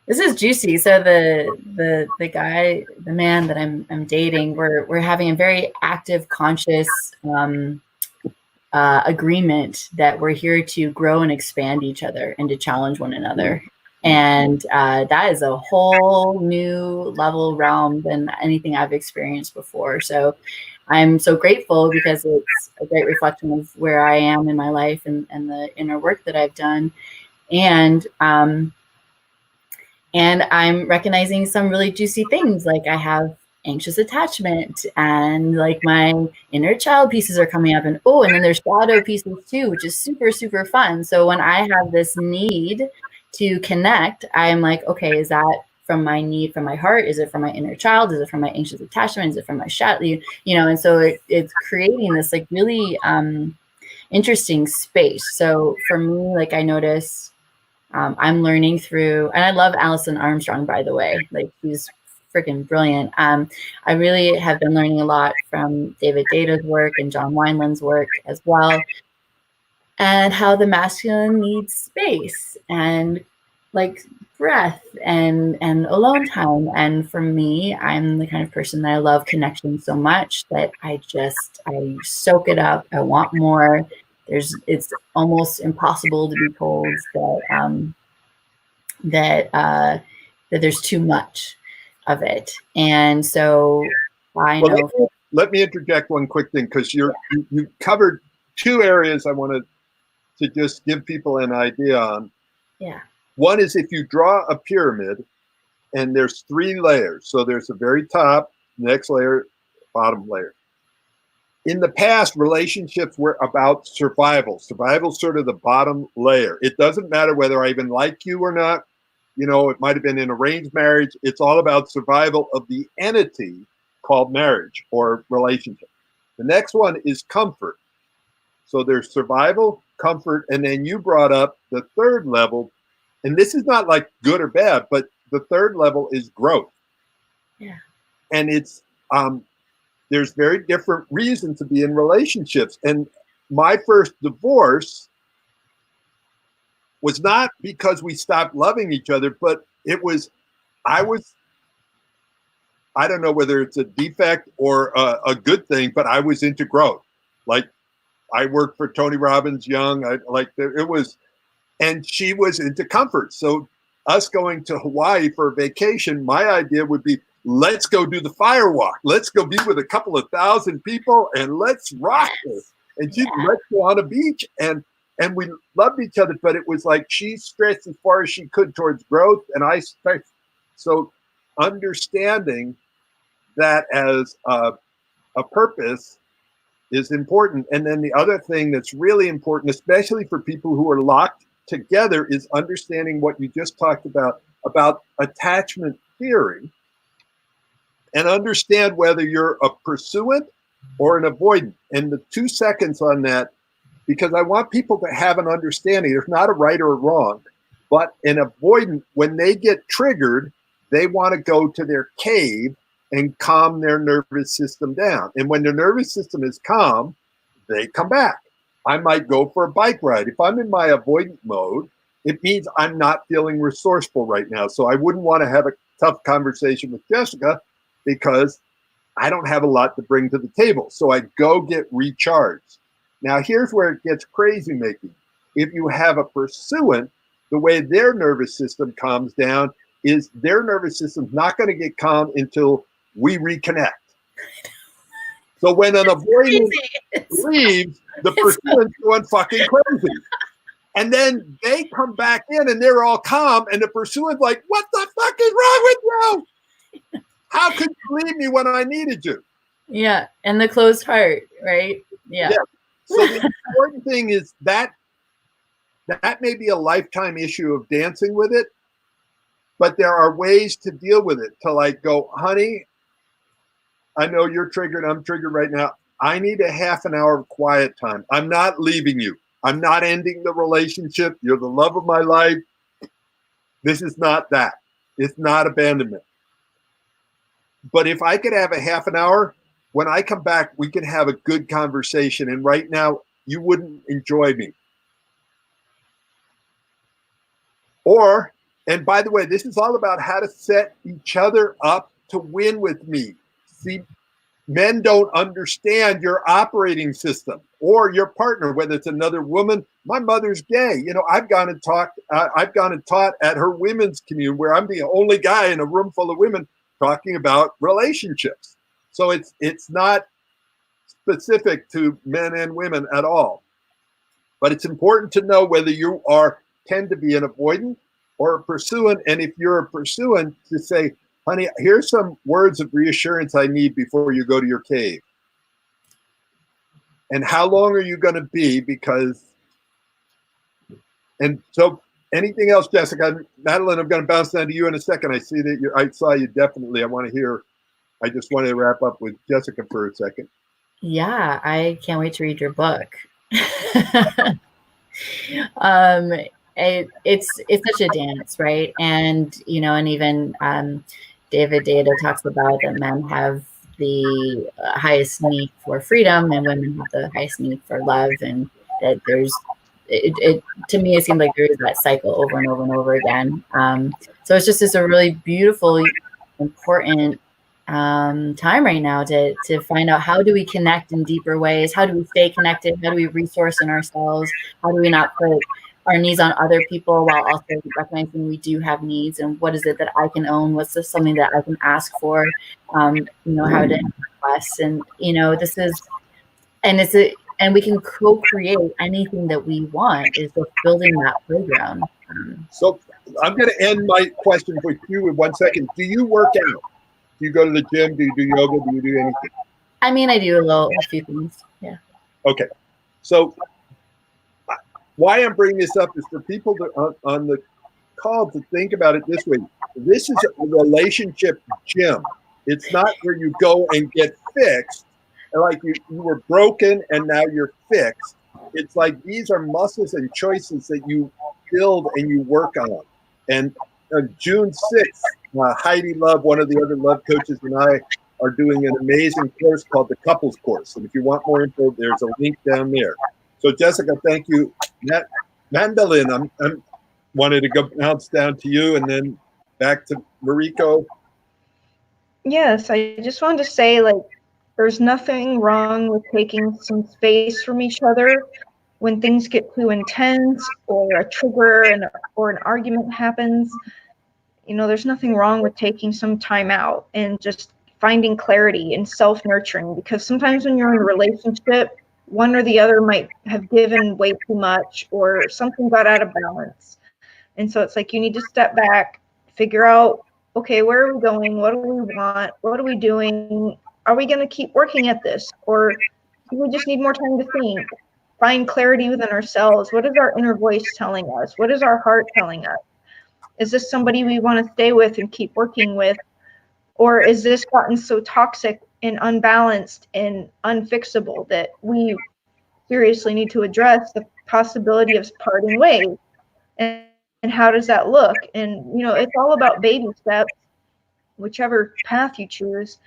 This is juicy. So the guy, the man that I'm dating, we're having a very active, conscious agreement that we're here to grow and expand each other and to challenge one another. And that is a whole new level realm than anything I've experienced before. So I'm so grateful because it's a great reflection of where I am in my life and the inner work that I've done. And I'm recognizing some really juicy things. Like I have anxious attachment, and like my inner child pieces are coming up, and then there's shadow pieces too, which is super, super fun. So when I have this need to connect, I'm like, okay, is that from my need, from my heart? Is it from my inner child? Is it from my anxious attachment? Is it from my shadow? And so it's creating this like really interesting space. So for me, like I notice I'm learning through, and I love Alison Armstrong, by the way, like she's freaking brilliant. I really have been learning a lot from David Data's work and John Wineland's work as well, and how the masculine needs space and like breath and alone time. And for me, I'm the kind of person that I love connection so much that I soak it up. I want more. It's almost impossible to be told that there's too much of it. And so I know. Let me interject one quick thing, because you covered two areas I wanted to just give people an idea on. Yeah. One is if you draw a pyramid and there's 3 layers. So there's the very top, next layer, bottom layer. In the past, relationships were about survival. Survival's sort of the bottom layer. It doesn't matter whether I even like you or not. You know, it might have been an arranged marriage. It's all about survival of the entity called marriage or relationship. The next one is comfort. So there's survival, comfort, and then you brought up the third level, and this is not like good or bad, but the third level is growth. Yeah. And it's there's very different reasons to be in relationships. And my first divorce was not because we stopped loving each other, but it was, I don't know whether it's a defect or a good thing, but I was into growth. Like I worked for Tony Robbins Young. And she was into comfort. So us going to Hawaii for a vacation, my idea would be, let's go do the fire walk. Let's go be with a couple of thousand people and let's rock this. And she, let's go on a beach. And we loved each other, but it was like she stretched as far as she could towards growth. And I stretched. So understanding that as a purpose is important. And then the other thing that's really important, especially for people who are locked together, is understanding what you just talked about attachment theory, and understand whether you're a pursuant or an avoidant. And the 2 seconds on that, because I want people to have an understanding. There's not a right or a wrong, but an avoidant, when they get triggered, they want to go to their cave and calm their nervous system down. And when their nervous system is calm, they come back. I might go for a bike ride. If I'm in my avoidant mode, it means I'm not feeling resourceful right now. So I wouldn't want to have a tough conversation with Jessica because I don't have a lot to bring to the table. So I go get recharged. Now here's where it gets crazy making. If you have a pursuant, the way their nervous system calms down is their nervous system's not going to get calm until we reconnect. So when an avoidant leaves, the pursuant's going fucking crazy. And then they come back in and they're all calm, and the pursuant's like, what the fuck is wrong with you? How could you leave me when I needed you? Yeah, and the closed heart, right? Yeah. So the important thing is that may be a lifetime issue of dancing with it, but there are ways to deal with it, to like go, honey, I know you're triggered. I'm triggered right now. I need a half an hour of quiet time. I'm not leaving you. I'm not ending the relationship. You're the love of my life. This is not that. It's not abandonment. But if I could have a half an hour, when I come back, we can have a good conversation. And right now, you wouldn't enjoy me. Or, and by the way, this is all about how to set each other up to win with me. See, men don't understand your operating system or your partner, whether it's another woman. My mother's gay. You know, I've gone and taught at her women's community, where I'm the only guy in a room full of women talking about relationships. So it's not specific to men and women at all. But it's important to know whether you tend to be an avoidant or a pursuant. And if you're a pursuant, to say, honey, here's some words of reassurance I need before you go to your cave. And how long are you going to be? And so anything else, Jessica? Madeline, I'm going to bounce down to you in a second. I see that I saw you definitely. I just wanted to wrap up with Jessica for a second. Yeah, I can't wait to read your book. It's such a dance, right? And and even David Deida talks about that men have the highest need for freedom, and women have the highest need for love, and that it to me it seemed like there is that cycle over and over and over again. So it's just a really beautiful, important time right now to find out, how do we connect in deeper ways? How do we stay connected? How do we resource in ourselves? How do we not put our needs on other people while also recognizing we do have needs? And what is it that I can own? What's this something that I can ask for? How to request? And this is, and we can co-create anything that we want. Is just building that playground. So I'm going to end my question with you in 1 second. Do you work out? Do you go to the gym? Do you do yoga? Do you do anything? I mean, I do a few things. Yeah. Okay. So why I'm bringing this up is for people on the call to think about it this way. This is a relationship gym. It's not where you go and get fixed. Like you were broken and now you're fixed. It's like these are muscles and choices that you build and you work on. And June 6th, Heidi Love, one of the other love coaches, and I are doing an amazing course called the Couples Course. And if you want more info, there's a link down there. So Jessica, thank you. Mandolin, I'm wanted to go bounce down to you and then back to Mariko. Yes, I just wanted to say, like, there's nothing wrong with taking some space from each other when things get too intense or a trigger or an argument happens. There's nothing wrong with taking some time out and just finding clarity and self-nurturing, because sometimes when you're in a relationship, one or the other might have given way too much or something got out of balance. And so it's like you need to step back, figure out, okay, where are we going? What do we want? What are we doing? Are we going to keep working at this? Or do we just need more time to think? Find clarity within ourselves. What is our inner voice telling us? What is our heart telling us? Is this somebody we want to stay with and keep working with? Or is this gotten so toxic and unbalanced and unfixable that we seriously need to address the possibility of parting ways? And how does that look? And, it's all about baby steps, whichever path you choose,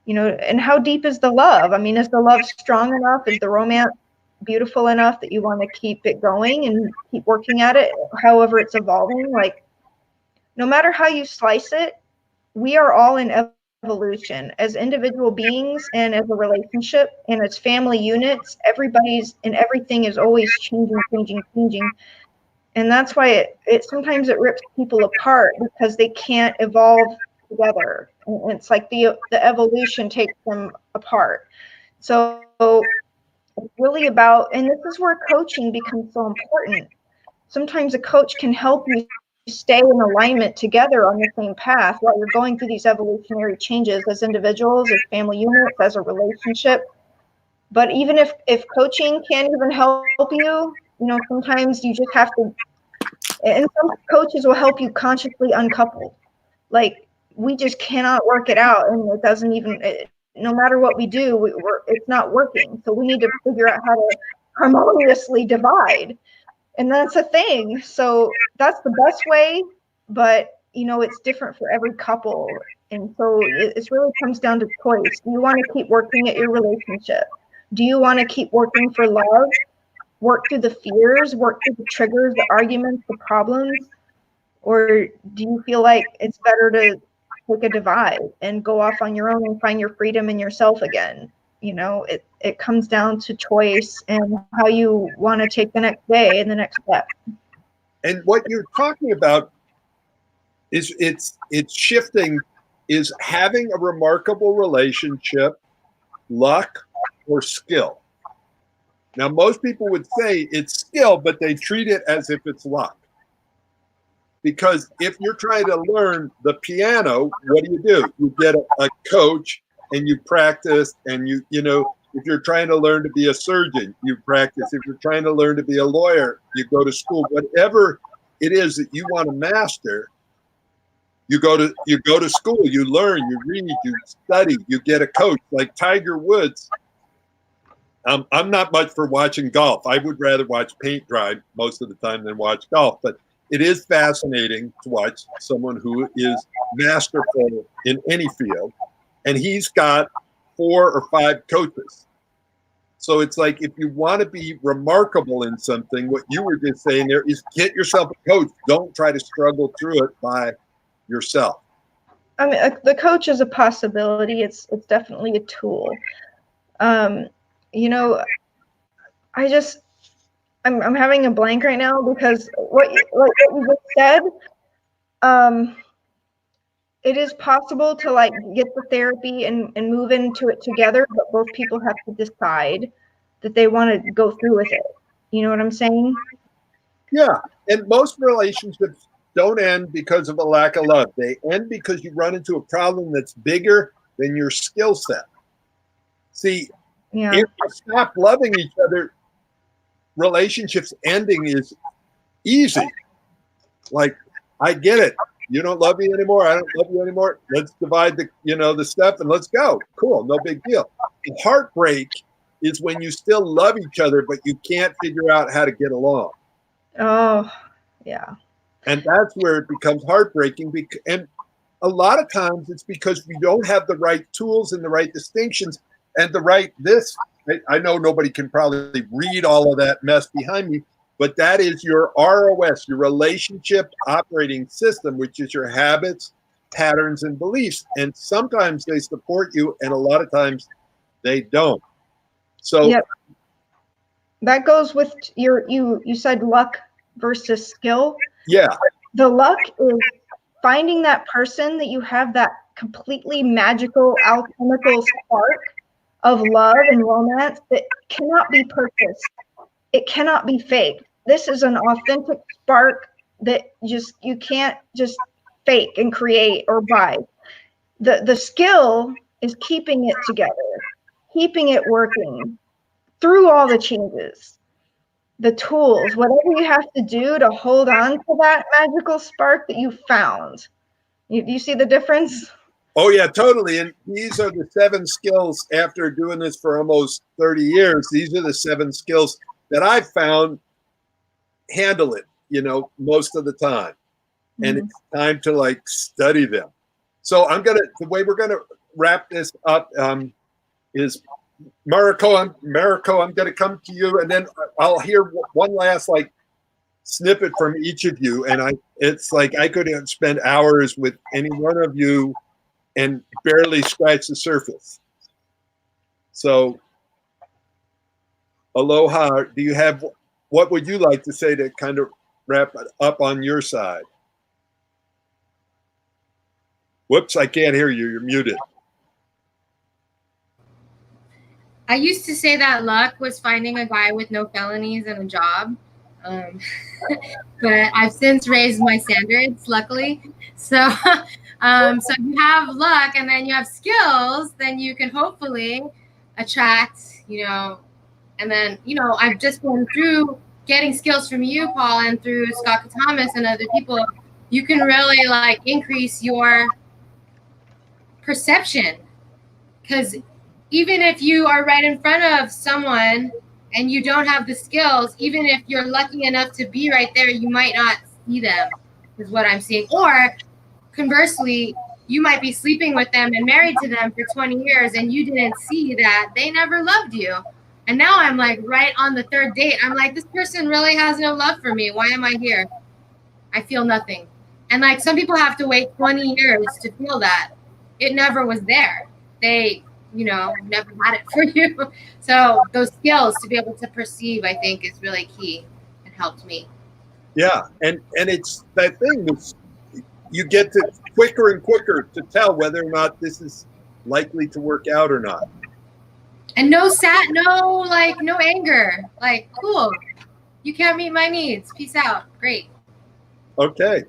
and how deep is the love? I mean, is the love strong enough? Is the romance beautiful enough that you want to keep it going and keep working at it, however it's evolving? Like, no matter how you slice it, we are all in evolution as individual beings and as a relationship and as family units. Everybody's and everything is always changing. And that's why it sometimes it rips people apart, because they can't evolve together. And it's like the evolution takes them apart. So it's really about, and this is where coaching becomes so important. Sometimes a coach can help you stay in alignment together on the same path while you're going through these evolutionary changes as individuals, as family units, as a relationship. But even if coaching can't even help you, sometimes you just have to, and some coaches will help you consciously uncouple. Like, we just cannot work it out, and it doesn't even, no matter what we do, it's not working. So we need to figure out how to harmoniously divide. And that's a thing. So that's the best way, but it's different for every couple. And so it really comes down to choice. Do you want to keep working at your relationship? Do you want to keep working for love? Work through the fears, work through the triggers, the arguments, the problems? Or do you feel like it's better to take a divide and go off on your own and find your freedom in yourself again? It comes down to choice and how you want to take the next day and the next step. And what you're talking about is it's shifting, is having a remarkable relationship, luck, or skill. Now, most people would say it's skill, but they treat it as if it's luck. Because if you're trying to learn the piano, what do? You get a coach and you practice, and if you're trying to learn to be a surgeon, you practice. If you're trying to learn to be a lawyer, you go to school. Whatever it is that you want to master, you go to school, you learn, you read, you study, you get a coach. Like Tiger Woods, I'm not much for watching golf. I would rather watch paint dry most of the time than watch golf. But it is fascinating to watch someone who is masterful in any field. And he's got 4 or 5 coaches. So it's like, if you want to be remarkable in something, what you were just saying there is get yourself a coach. Don't try to struggle through it by yourself. I mean, the coach is a possibility. It's definitely a tool. You know, I'm having a blank right now because what you just said, it is possible to like get the therapy and move into it together, but both people have to decide that they want to go through with it. You know what I'm saying? Yeah. And most relationships don't end because of a lack of love. They end because you run into a problem that's bigger than your skill set. See, Yeah. if you stop loving each other, relationships ending is easy. Like, I get it. You don't love me anymore. I don't love you anymore. Let's divide the stuff and let's go. Cool. No big deal. And heartbreak is when you still love each other, but you can't figure out how to get along. Oh, yeah. And that's where it becomes heartbreaking. And a lot of times it's because we don't have the right tools and the right distinctions and the right this. I know nobody can probably read all of that mess behind me, but that is your ROS, your relationship operating system, which is your habits, patterns, and beliefs. And sometimes they support you, and a lot of times they don't. So yep. That goes with you said luck versus skill. Yeah. The luck is finding that person that you have that completely magical, alchemical spark of love and romance that cannot be purchased. It cannot be faked. This is an authentic spark that you can't just fake and create or buy. The skill is keeping it together, keeping it working through all the changes. The tools, whatever you have to do to hold on to that magical spark that you found. You see the difference? Oh, yeah, totally. And these are the 7 skills after doing this for almost 30 years. These are the 7 skills that I've found handle it, most of the time. And it's time to like study them. So the way we're going to wrap this up is Mariko, I'm going to come to you, and then I'll hear one last like snippet from each of you. And it's like I could spend hours with any one of you and barely scratch the surface. So, Aloha, what would you like to say to kind of wrap it up on your side? Whoops, I can't hear you. You're muted. I used to say that luck was finding a guy with no felonies and a job. But I've since raised my standards, luckily. So, so if you have luck and then you have skills, then you can hopefully attract, and then, I've just been through getting skills from you, Paul, and through Scott Thomas and other people. You can really like increase your perception, because even if you are right in front of someone and you don't have the skills, even if you're lucky enough to be right there, you might not see them, is what I'm seeing. Or conversely, you might be sleeping with them and married to them for 20 years and you didn't see that they never loved you. And now I'm like right on the 3rd date. I'm like, this person really has no love for me. Why am I here? I feel nothing. And like some people have to wait 20 years to feel that. It never was there. They, never had it for you. So those skills to be able to perceive, I think, is really key and helped me. Yeah. And it's that thing that you get to quicker and quicker to tell whether or not this is likely to work out or not. And no anger. Like, cool. You can't meet my needs. Peace out. Great. Okay.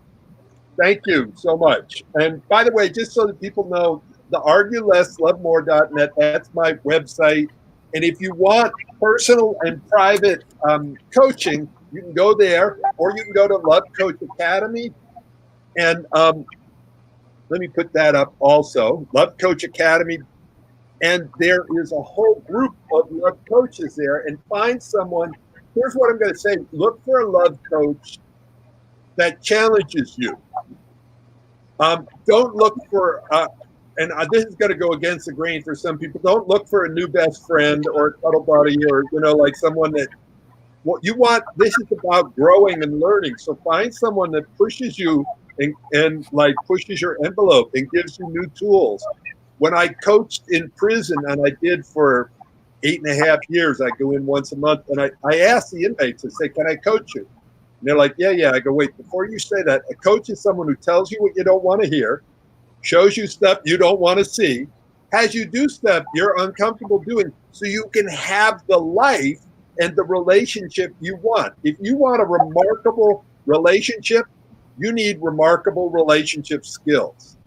Thank you so much. And by the way, just so that people know, the arguelesslovemore.net, that's my website. And if you want personal and private coaching, you can go there, or you can go to Love Coach Academy. And let me put that up also, lovecoachacademy.com. And there is a whole group of love coaches there, and find someone. Here's what I'm going to say. Look for a love coach that challenges you. Don't look for, and this is going to go against the grain for some people. Don't look for a new best friend or a cuddle buddy or, like someone that, what you want, this is about growing and learning. So find someone that pushes you and like pushes your envelope and gives you new tools. When I coached in prison, and I did for 8.5 years, I go in once a month, and I ask the inmates, I say, can I coach you? And they're like, yeah. I go, wait, before you say that, a coach is someone who tells you what you don't want to hear, shows you stuff you don't want to see, has you do stuff you're uncomfortable doing so you can have the life and the relationship you want. If you want a remarkable relationship, you need remarkable relationship skills.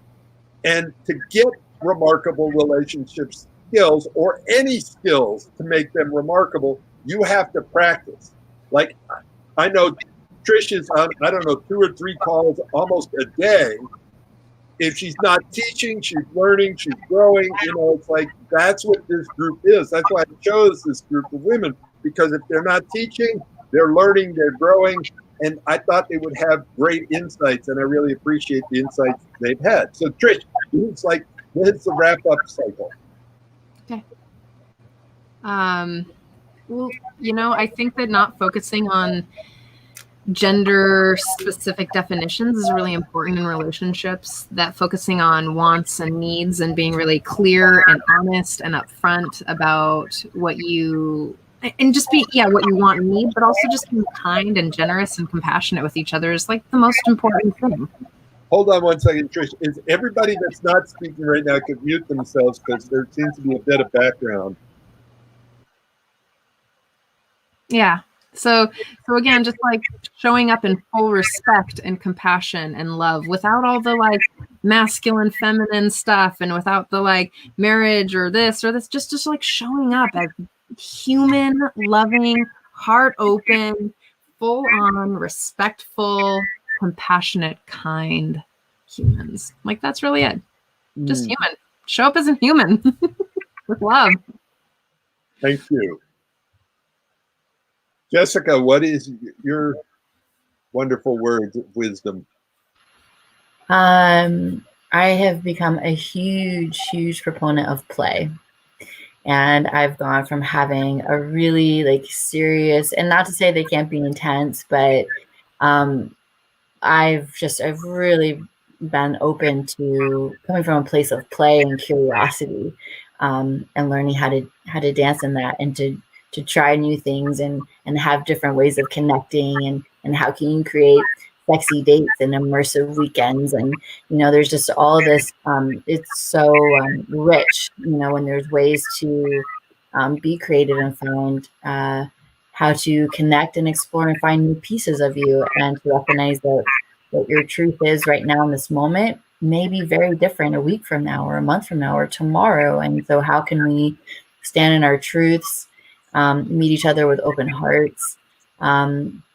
And to get remarkable relationship skills, or any skills to make them remarkable, you have to practice. Like, I know Trish is on, 2 or 3 calls almost a day. If she's not teaching, she's learning, she's growing. It's like, that's what this group is. That's why I chose this group of women, because if they're not teaching, they're learning, they're growing. And I thought they would have great insights, and I really appreciate the insights they've had. So Trish, it's like, it's the wrap up cycle. Okay. Well, I think that not focusing on gender specific definitions is really important in relationships, that focusing on wants and needs and being really clear and honest and upfront about what you, and just be, what you want and need, but also just being kind and generous and compassionate with each other is like the most important thing. Hold on one second, Trish. Is everybody that's not speaking right now could mute themselves, because there seems to be a bit of background. Yeah. So again, just like showing up in full respect and compassion and love, without all the like masculine, feminine stuff, and without the like marriage or this, just like showing up as human, loving, heart open, full on, respectful, compassionate, kind humans. Like, that's really it. Just human. Show up as a human with love. Thank you. Jessica, what is your wonderful words of wisdom? I have become a huge proponent of play. And I've gone from having a really like serious, and not to say they can't be intense, but I've really been open to coming from a place of play and curiosity, and learning how to dance in that, and to try new things and have different ways of connecting, and how can you create sexy dates and immersive weekends. And there's just all of this, it's so rich, when there's ways to be creative and find how to connect and explore and find new pieces of you, and to recognize that what your truth is right now in this moment may be very different a week from now or a month from now or tomorrow. And so how can we stand in our truths, meet each other with open hearts,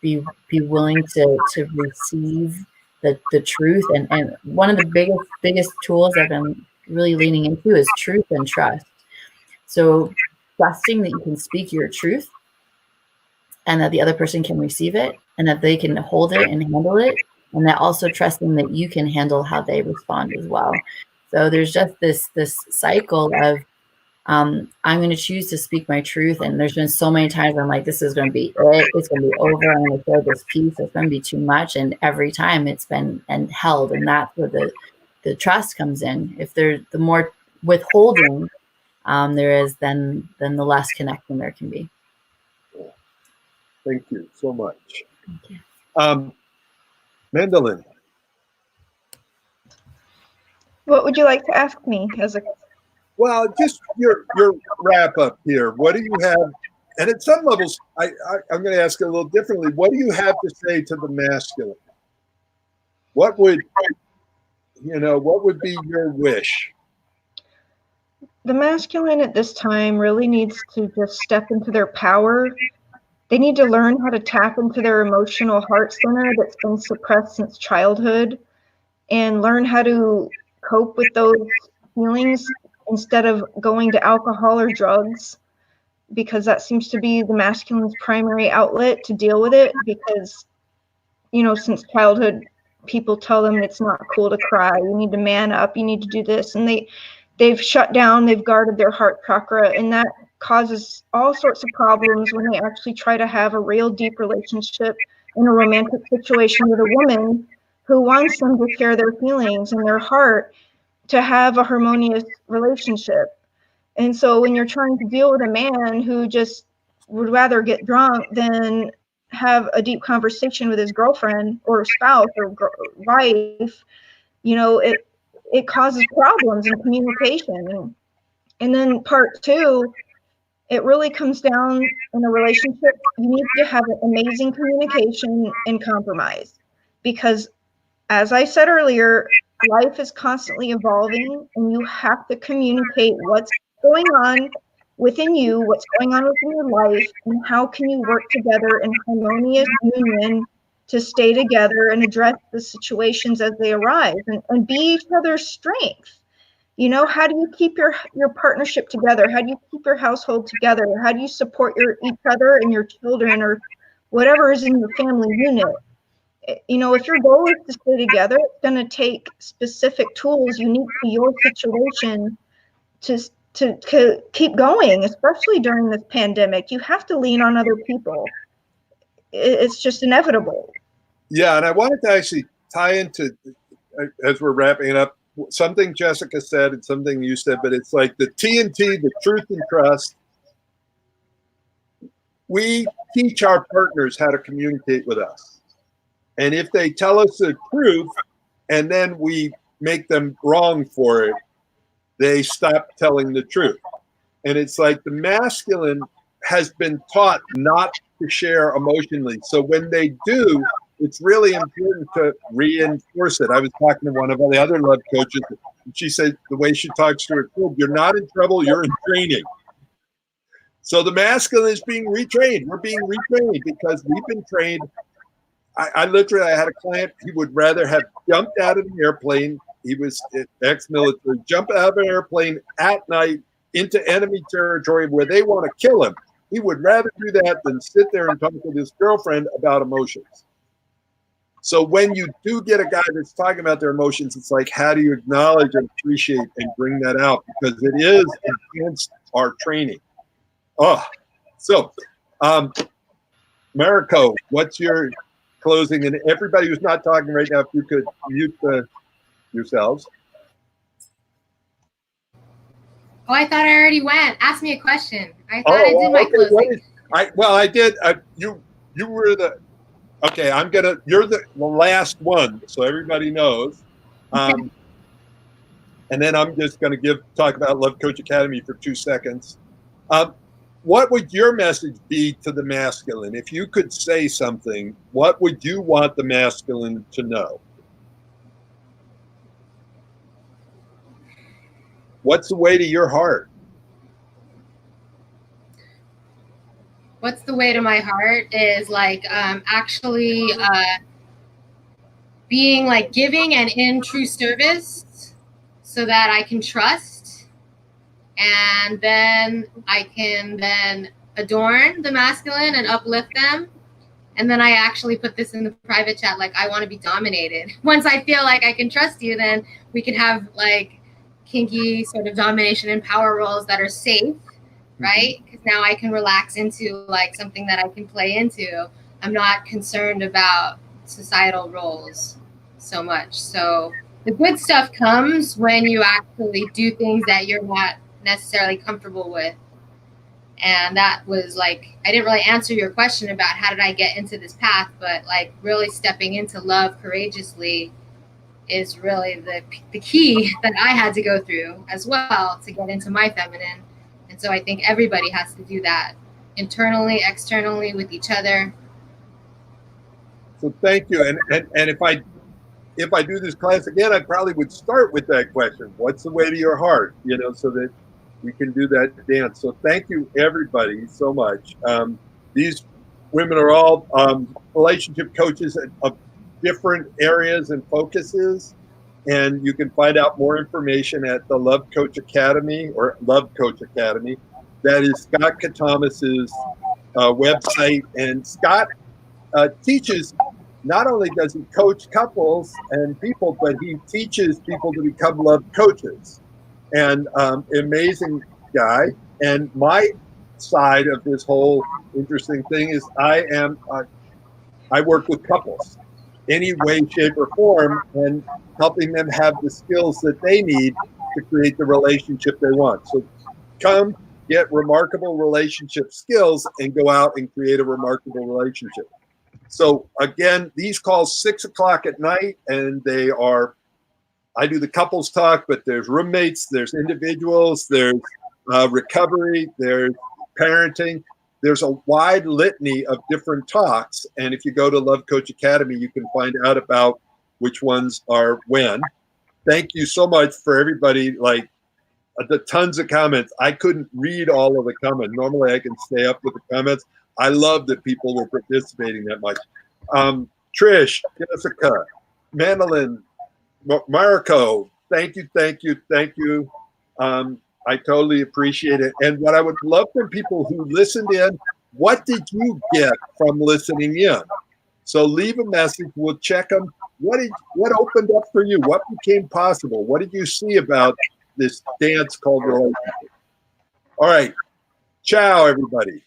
be willing to receive the truth. And one of the biggest tools I've been really leaning into is truth and trust. So trusting that you can speak your truth, and that the other person can receive it, and that they can hold it and handle it, and that also trusting that you can handle how they respond as well. So there's just this cycle of I'm going to choose to speak my truth. And there's been so many times I'm like, this is going to be it. It's going to be over. I'm going to throw this piece. It's going to be too much. And every time it's been held. And that's where the trust comes in. If there's the more withholding there is, then the less connection there can be. Thank you so much. Thank you. Mandolin. What would you like to ask me as a Well, just your wrap up here. What do you have? And at some levels, I'm going to ask it a little differently. What do you have to say to the masculine? What would be your wish? The masculine at this time really needs to just step into their power. They need to learn how to tap into their emotional heart center that's been suppressed since childhood, and learn how to cope with those feelings instead of going to alcohol or drugs, because that seems to be the masculine's primary outlet to deal with it. Because, you know, since childhood, people tell them it's not cool to cry. You need to man up. You need to do this. And they've shut down. They've guarded their heart chakra. And that causes all sorts of problems when they actually try to have a real deep relationship in a romantic situation with a woman who wants them to share their feelings and their heart, to have a harmonious relationship. And so when you're trying to deal with a man who just would rather get drunk than have a deep conversation with his girlfriend or spouse or wife, you know, it causes problems in communication. And then part two, it really comes down in a relationship, you need to have amazing communication and compromise. Because as I said earlier, life is constantly evolving, and you have to communicate what's going on within you, what's going on within your life, and how can you work together in harmonious union to stay together and address the situations as they arise, and be each other's strength. You know, how do you keep your partnership together? How do you keep your household together? How do you support each other and your children, or whatever is in your family unit? You know, if your goal is to stay together, it's going to take specific tools unique to your situation to keep going, especially during this pandemic. You have to lean on other people. It's just inevitable. Yeah, and I wanted to actually tie into, as we're wrapping it up, something Jessica said and something you said, but it's like the TNT, the truth and trust. We teach our partners how to communicate with us. And if they tell us the truth and then we make them wrong for it, they stop telling the truth. And it's like the masculine has been taught not to share emotionally. So when they do, it's really important to reinforce it. I was talking to one of the other love coaches, and she said the way she talks to her kid, you're not in trouble, you're in training. So the masculine is being retrained. We're being retrained because we've been trained. I literally, I had a client, he would rather have jumped out of an airplane. He was ex-military, jump out of an airplane at night into enemy territory where they want to kill him. He would rather do that than sit there and talk with his girlfriend about emotions. So when you do get a guy that's talking about their emotions, it's like, how do you acknowledge and appreciate and bring that out? Because it is against our training. Oh, so Mariko, what's your closing? And everybody who's not talking right now, if you could mute yourselves. Oh, I thought I already went. Ask me a question. I thought I did my closing. I did. You were the. Okay, you're the last one, so everybody knows. And then I'm just going to talk about Love Coach Academy for 2 seconds. What would your message be to the masculine? If you could say something, what would you want the masculine to know? What's the way to your heart? What's the way to my heart is like actually being like giving and in true service so that I can trust, and then I can then adorn the masculine and uplift them. And then I actually put this in the private chat, like, I want to be dominated. Once I feel like I can trust you, then we can have like kinky sort of domination and power roles that are safe, right? Because now I can relax into like something that I can play into. I'm not concerned about societal roles so much. So the good stuff comes when you actually do things that you're not necessarily comfortable with. And that was like, I didn't really answer your question about how did I get into this path, but like really stepping into love courageously is really the key that I had to go through as well to get into my feminine. And so I think everybody has to do that internally, externally, with each other. So thank you. And if I do this class again, I probably would start with that question. What's the way to your heart? You know, so that we can do that dance. So thank you, everybody, so much. These women are all relationship coaches of different areas and focuses. And you can find out more information at the Love Coach Academy or Love Coach Academy. That is Scott Katamas's website. And Scott teaches, not only does he coach couples and people, but he teaches people to become love coaches. And amazing guy. And my side of this whole interesting thing is I work with couples, any way, shape, or form, and helping them have the skills that they need to create the relationship they want. So come get remarkable relationship skills and go out and create a remarkable relationship. So again, these calls 6 o'clock at night, and they are, I do the couples talk, but there's roommates, there's individuals, there's recovery, there's parenting. There's a wide litany of different talks. And if you go to Love Coach Academy, you can find out about which ones are when. Thank you so much for everybody, like the tons of comments. I couldn't read all of the comments. Normally I can stay up with the comments. I love that people were participating that much. Trish, Jessica, Manolin, Marco, thank you, thank you, thank you. I totally appreciate it. And what I would love from people who listened in, what did you get from listening in? So leave a message. We'll check them. What opened up for you? What became possible? What did you see about this dance called relationship? All right. Ciao, everybody.